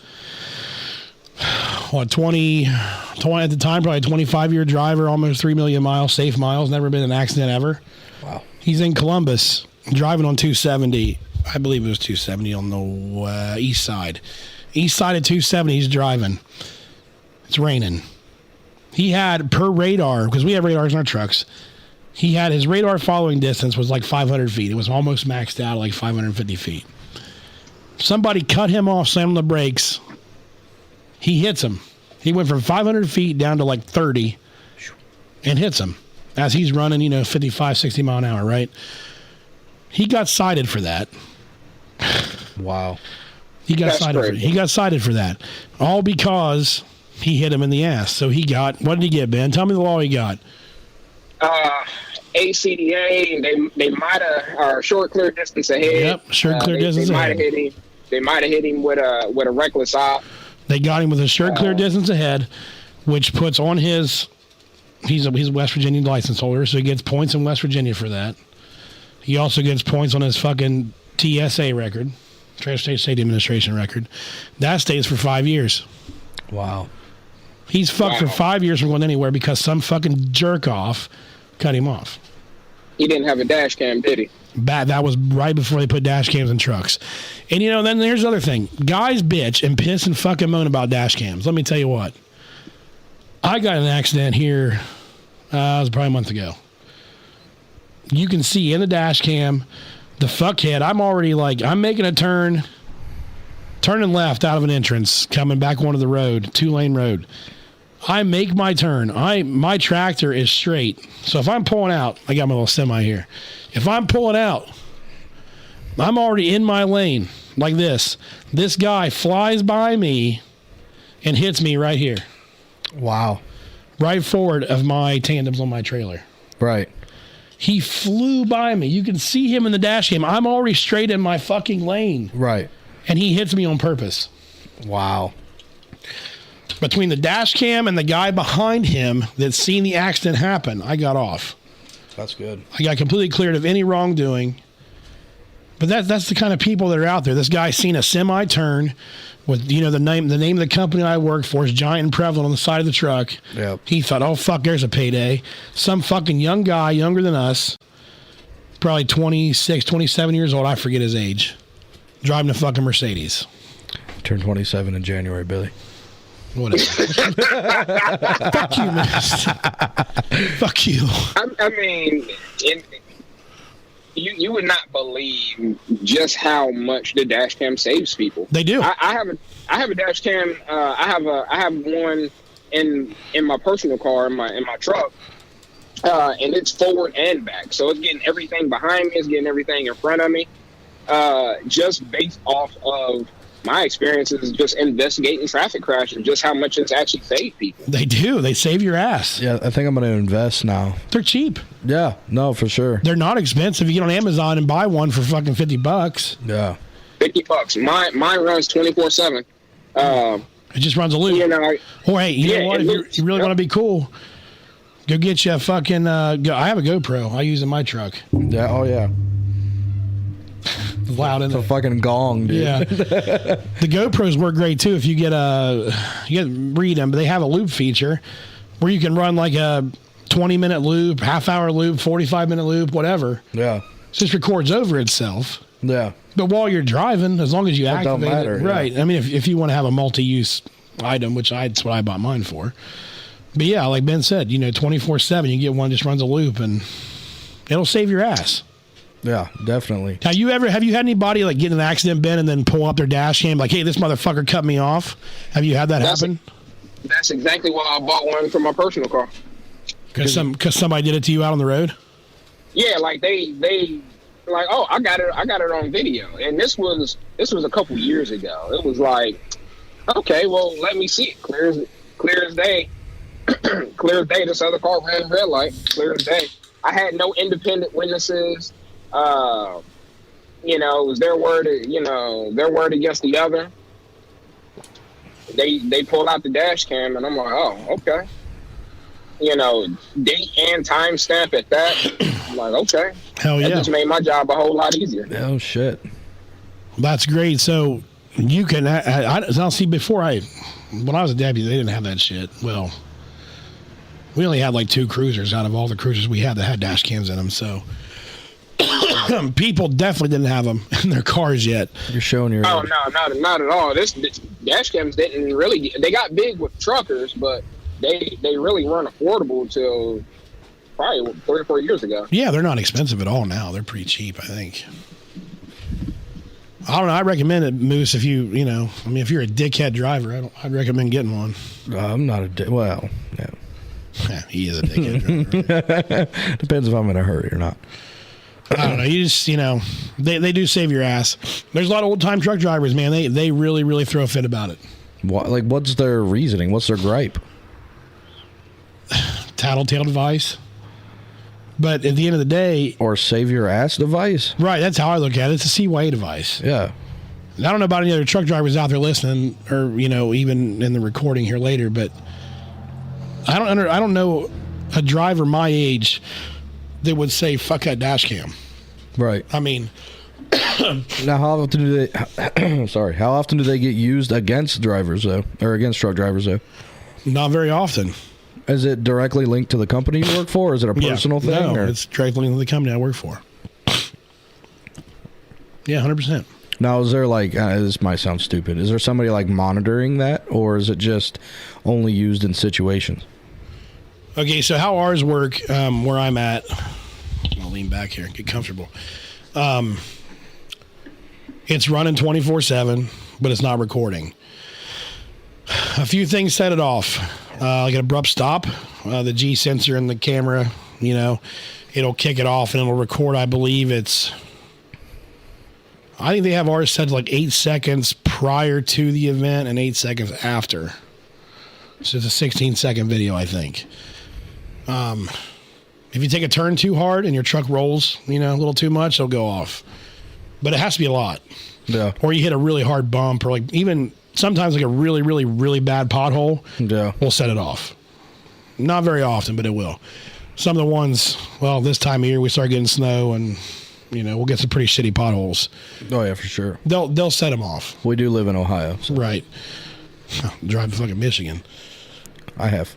20 at the time, probably a 25-year driver, almost 3 million miles, safe miles, never been in an accident ever. Wow. He's in Columbus, driving on 270. I believe it was 270 on the east side. East side of 270, he's driving. It's raining. He had, per radar, because we have radars in our trucks, he had his radar following distance was like 500 feet. It was almost maxed out at like 550 feet. Somebody cut him off, slammed on the brakes. He hits him. He went from 500 feet down to like 30 and hits him as he's running, 55, 60 mile an hour, right? He got cited for that. Wow. He got cited for that. All because he hit him in the ass. So he got, what did he get, Ben? Tell me the law he got. ACDA, they might have, or short clear distance ahead. Yep, short clear distance ahead. They might have hit him with a reckless op. They got him with a short clear distance ahead, which puts on he's a West Virginia license holder, so he gets points in West Virginia for that. He also gets points on his fucking TSA record, Transportation Safety Administration record. That stays for 5 years. Wow. He's fucked for 5 years from going anywhere because some fucking jerk off cut him off. He didn't have a dash cam, did he? That was right before they put dash cams in trucks. And, then here's the other thing. Guys bitch and piss and fucking moan about dash cams. Let me tell you what. I got in an accident here, it was probably a month ago. You can see in the dash cam, the fuckhead, I'm already I'm making a turning left out of an entrance, coming back onto the road, 2-lane road. I make my turn. My tractor is straight. So if I'm pulling out, I got my little semi here. If I'm pulling out, I'm already in my lane. like this. This guy flies by me and hits me right here. Wow. Right forward of my tandems on my trailer. Right. He flew by me. You can see him in the dash cam. I'm already straight in my fucking lane. Right. And he hits me on purpose. Wow. Between the dash cam and the guy behind him that's seen the accident happen, I got off. That's good. I got completely cleared of any wrongdoing. But that's the kind of people that are out there. This guy's seen a semi turn with, the name of the company I work for is giant and prevalent on the side of the truck. Yep. He thought, oh fuck, there's a payday. Some fucking young guy, younger than us, probably 26, 27 years old, I forget his age, driving a fucking Mercedes. Turned 27 in January, Billy. Whatever. Fuck you, man. Fuck you. I mean, you would not believe just how much the dash cam saves people. They do. I have a dash cam. I have one in my personal car in my truck, and it's forward and back, so it's getting everything behind me. It's getting everything in front of me. Just based off of my experiences, just investigating traffic crashes, just how much it's actually saved people. They do. They save your ass. Yeah, I think I'm going to invest now. They're cheap. Yeah, no, for sure. They're not expensive. You get on Amazon and buy one for fucking $50. Yeah. $50. Mine runs 24/7. It just runs a loop. You know, or hey, you know what? If you really want to be cool, go get you a fucking. I have a GoPro. I use in my truck. Yeah. Oh yeah. Loud in it's a fucking gong, dude. Yeah. The GoPros work great too. If you get read them, but they have a loop feature where you can run like a 20-minute loop, half-hour loop, 45-minute loop, whatever. Yeah. It just records over itself. Yeah. But while you're driving, as long as you activate don't matter, it, right? Yeah. I mean, if you want to have a multi-use item, that's what I bought mine for. But yeah, like Ben said, 24/7, you get one that just runs a loop and it'll save your ass. Yeah, definitely. Have you had anybody like get in an accident, Ben, and then pull up their dash cam like, hey, this motherfucker cut me off? Have you had that happen? That's exactly why I bought one for my personal car. Because somebody did it to you out on the road? Yeah, like they like, oh, I got it on video. And this was a couple years ago. It was like, okay, well, let me see it. Clear as day. Clear as day. This other car ran red light. Clear as day. I had no independent witnesses. It was their word against the other. They pulled out the dash cam, and I'm like, oh, okay. Date and time stamp at that. I'm like, okay. Hell yeah. That just made my job a whole lot easier. Oh shit. That's great. So you can. I'll see. When I was a deputy, they didn't have that shit. Well, we only had like 2 cruisers out of all the cruisers we had that had dash cams in them. So people definitely didn't have them in their cars yet. You're showing your. Oh no, not at all. This dash cams didn't really. They got big with truckers, but they really weren't affordable until probably 3 or 4 years ago. Yeah, they're not expensive at all now. They're pretty cheap, I think. I don't know. I recommend it, Moose. If if you're a dickhead driver, I'd recommend getting one. I'm not a dick. Well, yeah. Yeah, he is a dickhead driver. Depends if I'm in a hurry or not. I don't know. You just, they do save your ass. There's a lot of old-time truck drivers, man. They really, really throw a fit about it. What's their reasoning? What's their gripe? Tattletale device. But at the end of the day... Or save your ass device? Right, that's how I look at it. It's a CYA device. Yeah. And I don't know about any other truck drivers out there listening or, even in the recording here later, but I don't know a driver my age that would say, fuck that dash cam. Right. I mean... Now, how often do they... How often do they get used against drivers, though? Or against truck drivers, though? Not very often. Is it directly linked to the company you work for, or is it a personal thing? No, or? it's directly linked to the company I work for. Yeah, 100%. Now, is there this might sound stupid, is there somebody monitoring that, or is it just only used in situations? Okay, so how ours work, where I'm at, I'll lean back here and get comfortable. It's running 24/7, but it's not recording. A few things set it off. Like an abrupt stop, the G sensor in the camera, it'll kick it off and it'll record. I believe it's I think they have ours set to like 8 seconds prior to the event and 8 seconds after. So it's a 16-second video, I think. If you take a turn too hard and your truck rolls, a little too much, it'll go off. But it has to be a lot. Yeah. Or you hit a really hard bump, or like even sometimes like a really, really, really bad pothole. Yeah. Will set it off. Not very often, but it will. Some of the ones, this time of year we start getting snow and we'll get some pretty shitty potholes. Oh yeah, for sure. They'll set them off. We do live in Ohio, so. Right? Drive to fucking Michigan. I have.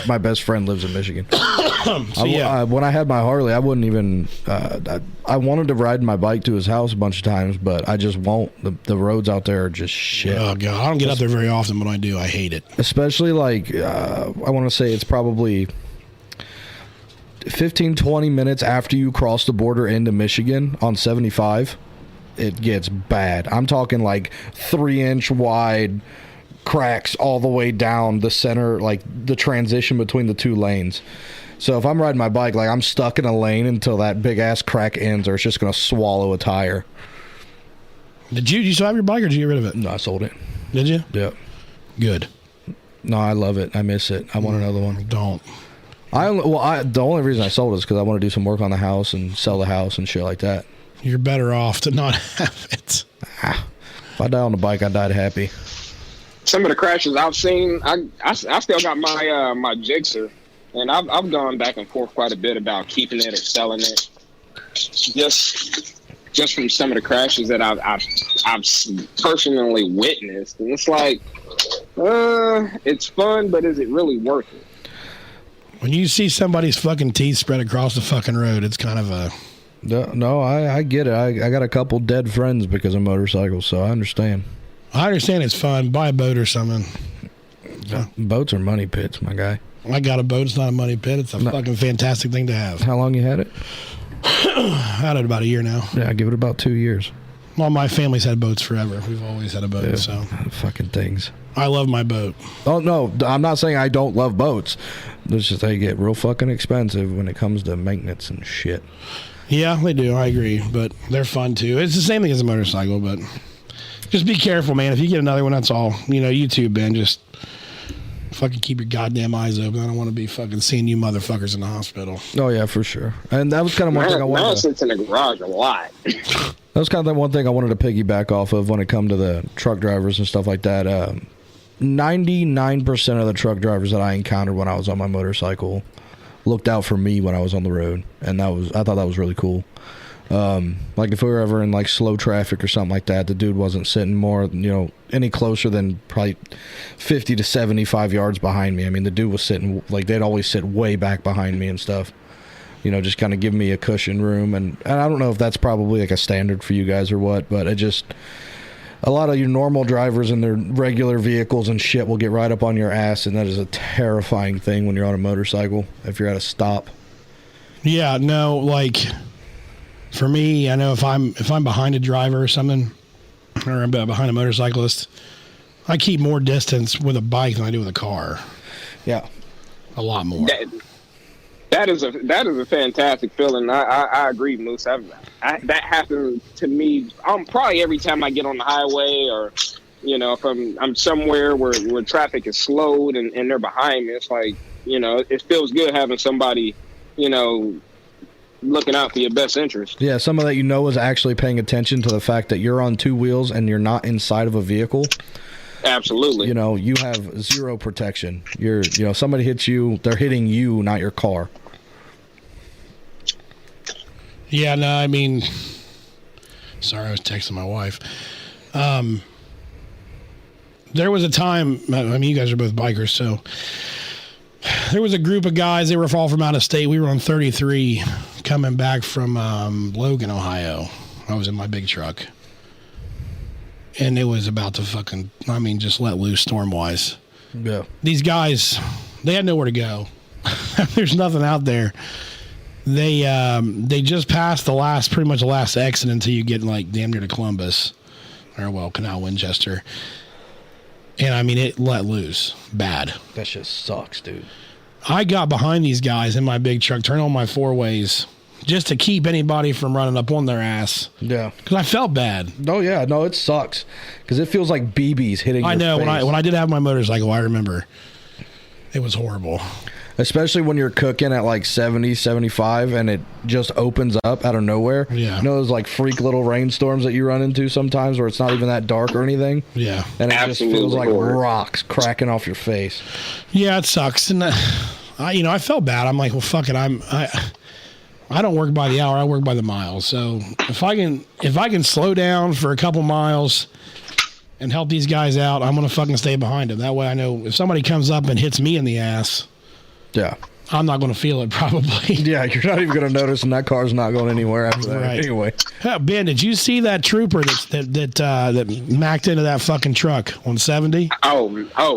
My best friend lives in Michigan. So, when I had my Harley, I wouldn't even. I wanted to ride my bike to his house a bunch of times, but I just won't. The roads out there are just shit. Oh god, I don't get up there very often. When I do, I hate it. Especially like I want to say it's probably 15-20 minutes after you cross the border into Michigan on 75. It gets bad. I'm talking like 3-inch wide cracks all the way down the center, like the transition between the two lanes. So if I'm riding my bike, like I'm stuck in a lane until that big ass crack ends, or it's just gonna swallow a tire. Did you still have your bike, or did you get rid of it? No, I sold it. Did you? Yeah. Good. No, I love it. I miss it. I want another one. Don't. The only reason I sold it is because I want to do some work on the house and sell the house and shit like that. You're better off to not have it. If I die on the bike, I died happy. Some of the crashes I've seen, I still got my my Gixxer, and I've gone back and forth quite a bit about keeping it or selling it. Just from some of the crashes that I've personally witnessed, and it's like, it's fun, but is it really worth it? When you see somebody's fucking teeth spread across the fucking road, it's kind of a... No, I get it. I got a couple dead friends because of motorcycles, so I understand. I understand it's fun. Buy a boat or something. Boats are money pits, my guy. I got a boat. It's not a money pit. It's a fucking fantastic thing to have. How long you had it? I had it about a year now. Yeah, I give it about 2 years. Well, my family's had boats forever. We've always had a boat, so... Fucking things. I love my boat. Oh, no, I'm not saying I don't love boats. It's just they get real fucking expensive when it comes to maintenance and shit. Yeah, they do. I agree. But they're fun, too. It's the same thing as a motorcycle, but... Just be careful, man. If you get another one, that's all. You too, Ben. Just fucking keep your goddamn eyes open. I don't want to be fucking seeing you motherfuckers in the hospital. Oh, yeah, for sure. And that was kind of one thing I wanted to... sits in the garage a lot. That was kind of the one thing I wanted to piggyback off of when it come to the truck drivers and stuff like that. 99% of the truck drivers that I encountered when I was on my motorcycle looked out for me when I was on the road. And I thought that was really cool. Like if we were ever in like slow traffic or something like that, the dude wasn't sitting more, any closer than probably 50 to 75 yards behind me. I mean, the dude was sitting, like they'd always sit way back behind me and stuff, just kind of give me a cushion room. And I don't know if that's probably like a standard for you guys or what, but a lot of your normal drivers in their regular vehicles and shit will get right up on your ass. And that is a terrifying thing when you're on a motorcycle, if you're at a stop. Yeah, no, like... For me, I know if I'm behind a driver or something, or I'm behind a motorcyclist, I keep more distance with a bike than I do with a car. Yeah, a lot more. That is a fantastic feeling. I agree, Moose. That happens to me. Probably every time I get on the highway, or if I'm somewhere where traffic is slowed and they're behind me. It's like it feels good having somebody looking out for your best interest. Yeah, someone that is actually paying attention to the fact that you're on two wheels and you're not inside of a vehicle. Absolutely. You have zero protection. Somebody hits you, they're hitting you, not your car. Yeah, no, I mean, sorry, I was texting my wife. There was a time, I mean, you guys are both bikers, so there was a group of guys, they were all from out of state. We were on 33 coming back from Logan, Ohio. I was in my big truck. And it was about to just let loose storm-wise. Yeah. These guys, they had nowhere to go. There's nothing out there. They just passed pretty much the last exit until you get like damn near to Columbus. Or, Canal Winchester. And, I mean, it let loose bad. That shit sucks, dude. I got behind these guys in my big truck, turned on my four-ways, just to keep anybody from running up on their ass. Yeah. Because I felt bad. Oh, yeah. No, it sucks. Because it feels like BBs hitting your know. face. When I did have my motorcycle, I remember it was horrible. Especially when you're cooking at like 70, 75, and it just opens up out of nowhere. Yeah. You know those like freak little rainstorms that you run into sometimes where it's not even that dark or anything? Yeah. And it just feels like rocks cracking off your face. Yeah, it sucks. And I felt bad. I'm like, well, fuck it. I don't work by the hour. I work by the mile. So if I can slow down for a couple miles and help these guys out, I'm going to fucking stay behind them. That way I know if somebody comes up and hits me in the ass, yeah, I'm not going to feel it probably. Yeah, you're not even going to notice, and that car's not going anywhere after that. Right. Anyway. Ben, did you see that trooper that macked into that fucking truck on 70? Oh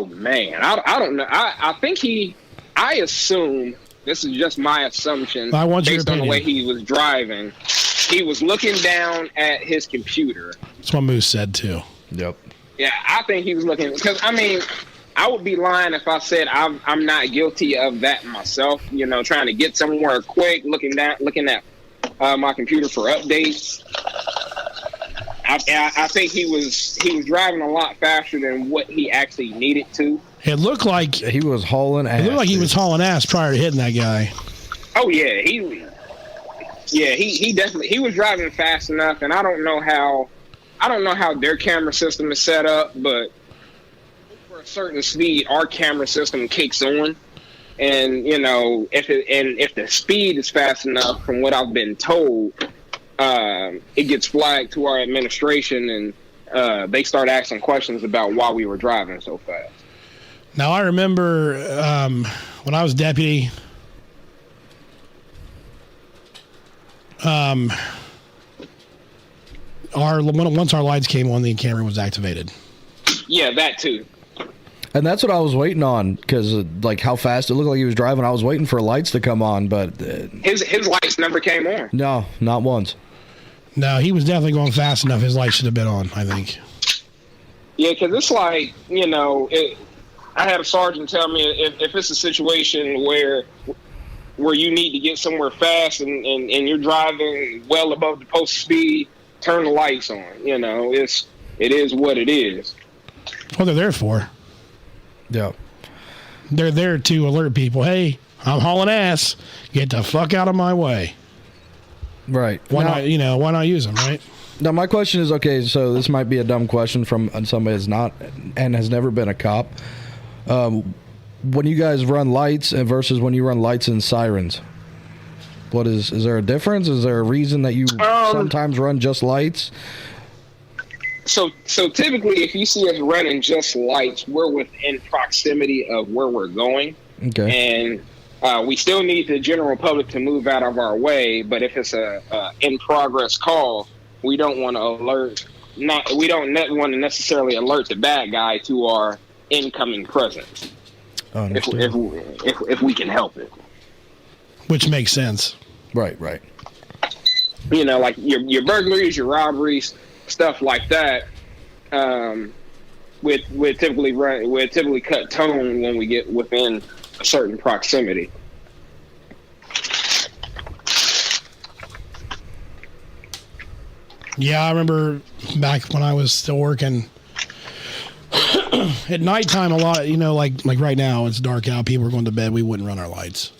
man, I don't know. I think I assume, this is just my assumption, based on the way he was driving, he was looking down at his computer. That's what Moose said too. Yep. Yeah, I think he was looking, because I would be lying if I said I'm not guilty of that myself. Trying to get somewhere quick, looking at my computer for updates. I think he was driving a lot faster than what he actually needed to. It looked like he was hauling ass. It looked like he was hauling ass prior to hitting that guy. Oh yeah, he definitely, he was driving fast enough, and I don't know how their camera system is set up, but for a certain speed, our camera system kicks on, and if the speed is fast enough, from what I've been told, it gets flagged to our administration, and they start asking questions about why we were driving so fast. Now I remember when I was deputy. Once our lights came on, the camera was activated. Yeah, that too. And that's what I was waiting on, because like how fast it looked like he was driving. I was waiting for lights to come on, but his lights never came on. No, not once. No, he was definitely going fast enough. His lights should have been on, I think. Yeah, because it's like, I had a sergeant tell me if it's a situation where you need to get somewhere fast and you're driving well above the post speed, turn the lights on. It is what it is. What they're there for. Yeah. They're there to alert people, hey, I'm hauling ass. Get the fuck out of my way. Right. Why not use them, right? Now, my question is, okay, so this might be a dumb question from somebody that's not and has never been a cop. When you guys run lights versus when you run lights and sirens, is there a difference? Is there a reason that you sometimes run just lights? So typically, if you see us running just lights, we're within proximity of where we're going. Okay. And we still need the general public to move out of our way. But if it's a in progress call, we don't want to alert. We don't want to necessarily alert the bad guy to our incoming presence. If we can help it. Which makes sense. Right. Like your burglaries, your robberies, stuff like that. We'd typically cut tone when we get within a certain proximity. Yeah, I remember back when I was still working at nighttime, a lot, like right now, it's dark out, people are going to bed, we wouldn't run our lights.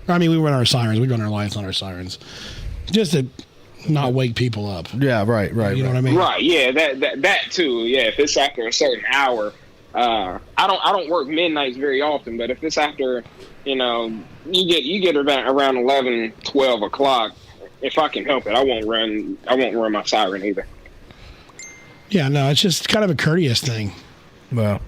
We run our sirens, we'd run our lights on our sirens. Just to not wake people up. Yeah, right. You know what I mean? Right, yeah, that too. Yeah, if it's after a certain hour, I don't work midnights very often, but if it's after, you get around 11, 12 o'clock, if I can help it, I won't run my siren either. Yeah, no, it's just kind of a courteous thing. Well,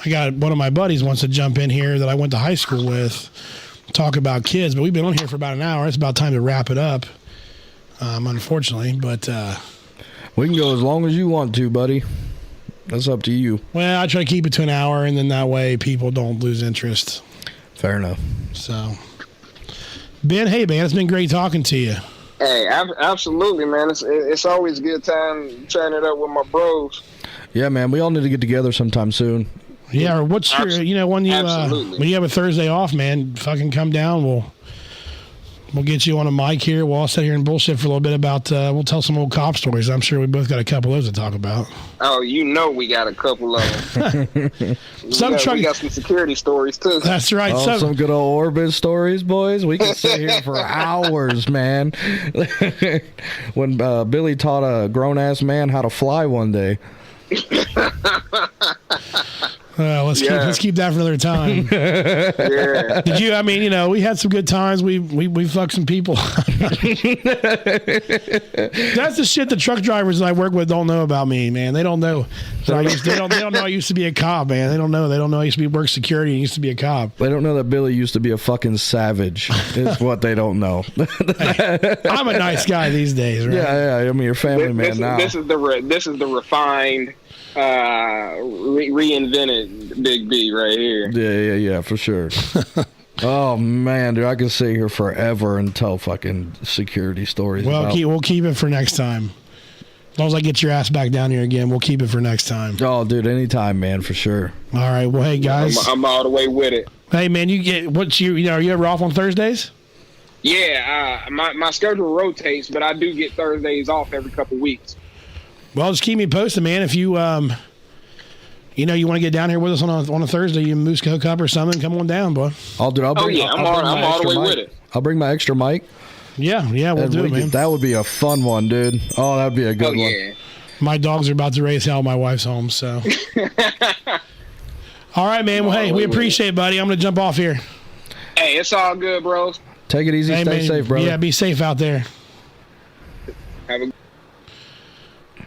I got one of my buddies wants to jump in here that I went to high school with, talk about kids, but we've been on here for about an hour. It's about time to wrap it up, unfortunately. But we can go as long as you want to, buddy. That's up to you. Well, I try to keep it to an hour, and then that way people don't lose interest. Fair enough. So, Ben, hey, man, it's been great talking to you. Hey, absolutely, man. It's always a good time chatting it up with my bros. Yeah, man. We all need to get together sometime soon. Yeah, or what's your, when you have a Thursday off, man, fucking come down. We'll get you on a mic here. We'll all sit here and bullshit for a little bit about, we'll tell some old cop stories. I'm sure we both got a couple of those to talk about. Oh, we got a couple of them. we got some security stories, too. That's right. Oh, some good old Orbit stories, boys. We can sit here for hours, man. When Billy taught a grown-ass man how to fly one day. Let's keep that for another time. Yeah. Did you? I mean, we had some good times. We fucked some people. That's the shit the truck drivers I work with don't know about me, man. They don't know. They don't know I used to be a cop, man. They don't know. They don't know I used to work security and used to be a cop. They don't know that Billy used to be a fucking savage. Is what they don't know. Hey, I'm a nice guy these days, right? Yeah. I mean, you're family man now. This is the refined. Reinvented Big B right here. Yeah, for sure. Oh man, dude, I can sit here forever and tell fucking security stories. Well, we'll keep it for next time. As long as I get your ass back down here again, we'll keep it for next time. Oh, dude, anytime, man, for sure. All right, well, hey guys, I'm all the way with it. Hey man, are you ever off on Thursdays? Yeah, my schedule rotates, but I do get Thursdays off every couple weeks. Well, just keep me posted, man. If you, you want to get down here with us on a Thursday, you moose hook up or something, come on down, boy. I'm all the way with it. I'll bring my extra mic. Yeah, we'll do it, man. That would be a fun one, dude. Oh, that'd be a good one. Yeah. My dogs are about to raise hell. My wife's home, so. All right, man. Well, hey, we appreciate it, buddy. I'm going to jump off here. Hey, it's all good, bros. Take it easy. Stay safe, brother. Yeah, be safe out there. Have a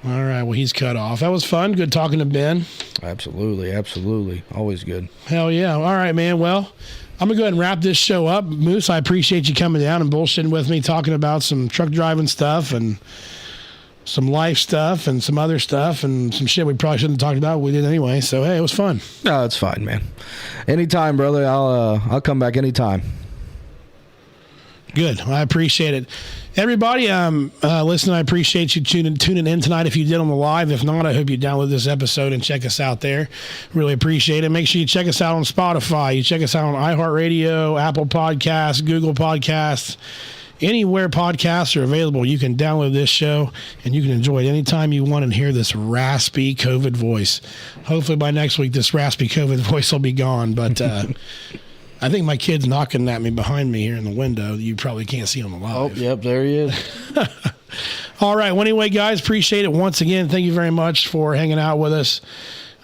All right, well, he's cut off. That was fun. Good talking to Ben. Absolutely. Always good. Hell yeah. All right, man. Well, I'm going to go ahead and wrap this show up. Moose, I appreciate you coming down and bullshitting with me, talking about some truck driving stuff and some life stuff and some other stuff and some shit we probably shouldn't have talked about. We did anyway. So, hey, it was fun. No, it's fine, man. Anytime, brother. I'll come back anytime. Good. I appreciate it. Everybody, listen, I appreciate you tuning in tonight if you did on the live. If not, I hope you download this episode and check us out there. Really appreciate it. Make sure you check us out on Spotify. You check us out on iHeartRadio, Apple Podcasts, Google Podcasts. Anywhere podcasts are available, you can download this show and you can enjoy it anytime you want and hear this raspy COVID voice. Hopefully by next week, this raspy COVID voice will be gone, but... I think my kid's knocking at me behind me here in the window. You probably can't see on the live. Oh, yep, there he is. All right. Well, anyway, guys, appreciate it once again. Thank you very much for hanging out with us.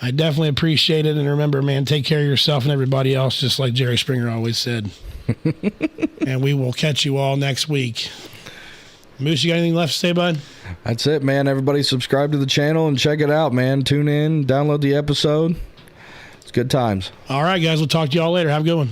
I definitely appreciate it. And remember, man, take care of yourself and everybody else, just like Jerry Springer always said. And we will catch you all next week. Moose, you got anything left to say, bud? That's it, man. Everybody subscribe to the channel and check it out, man. Tune in, download the episode. It's good times. All right, guys. We'll talk to y'all later. Have a good one.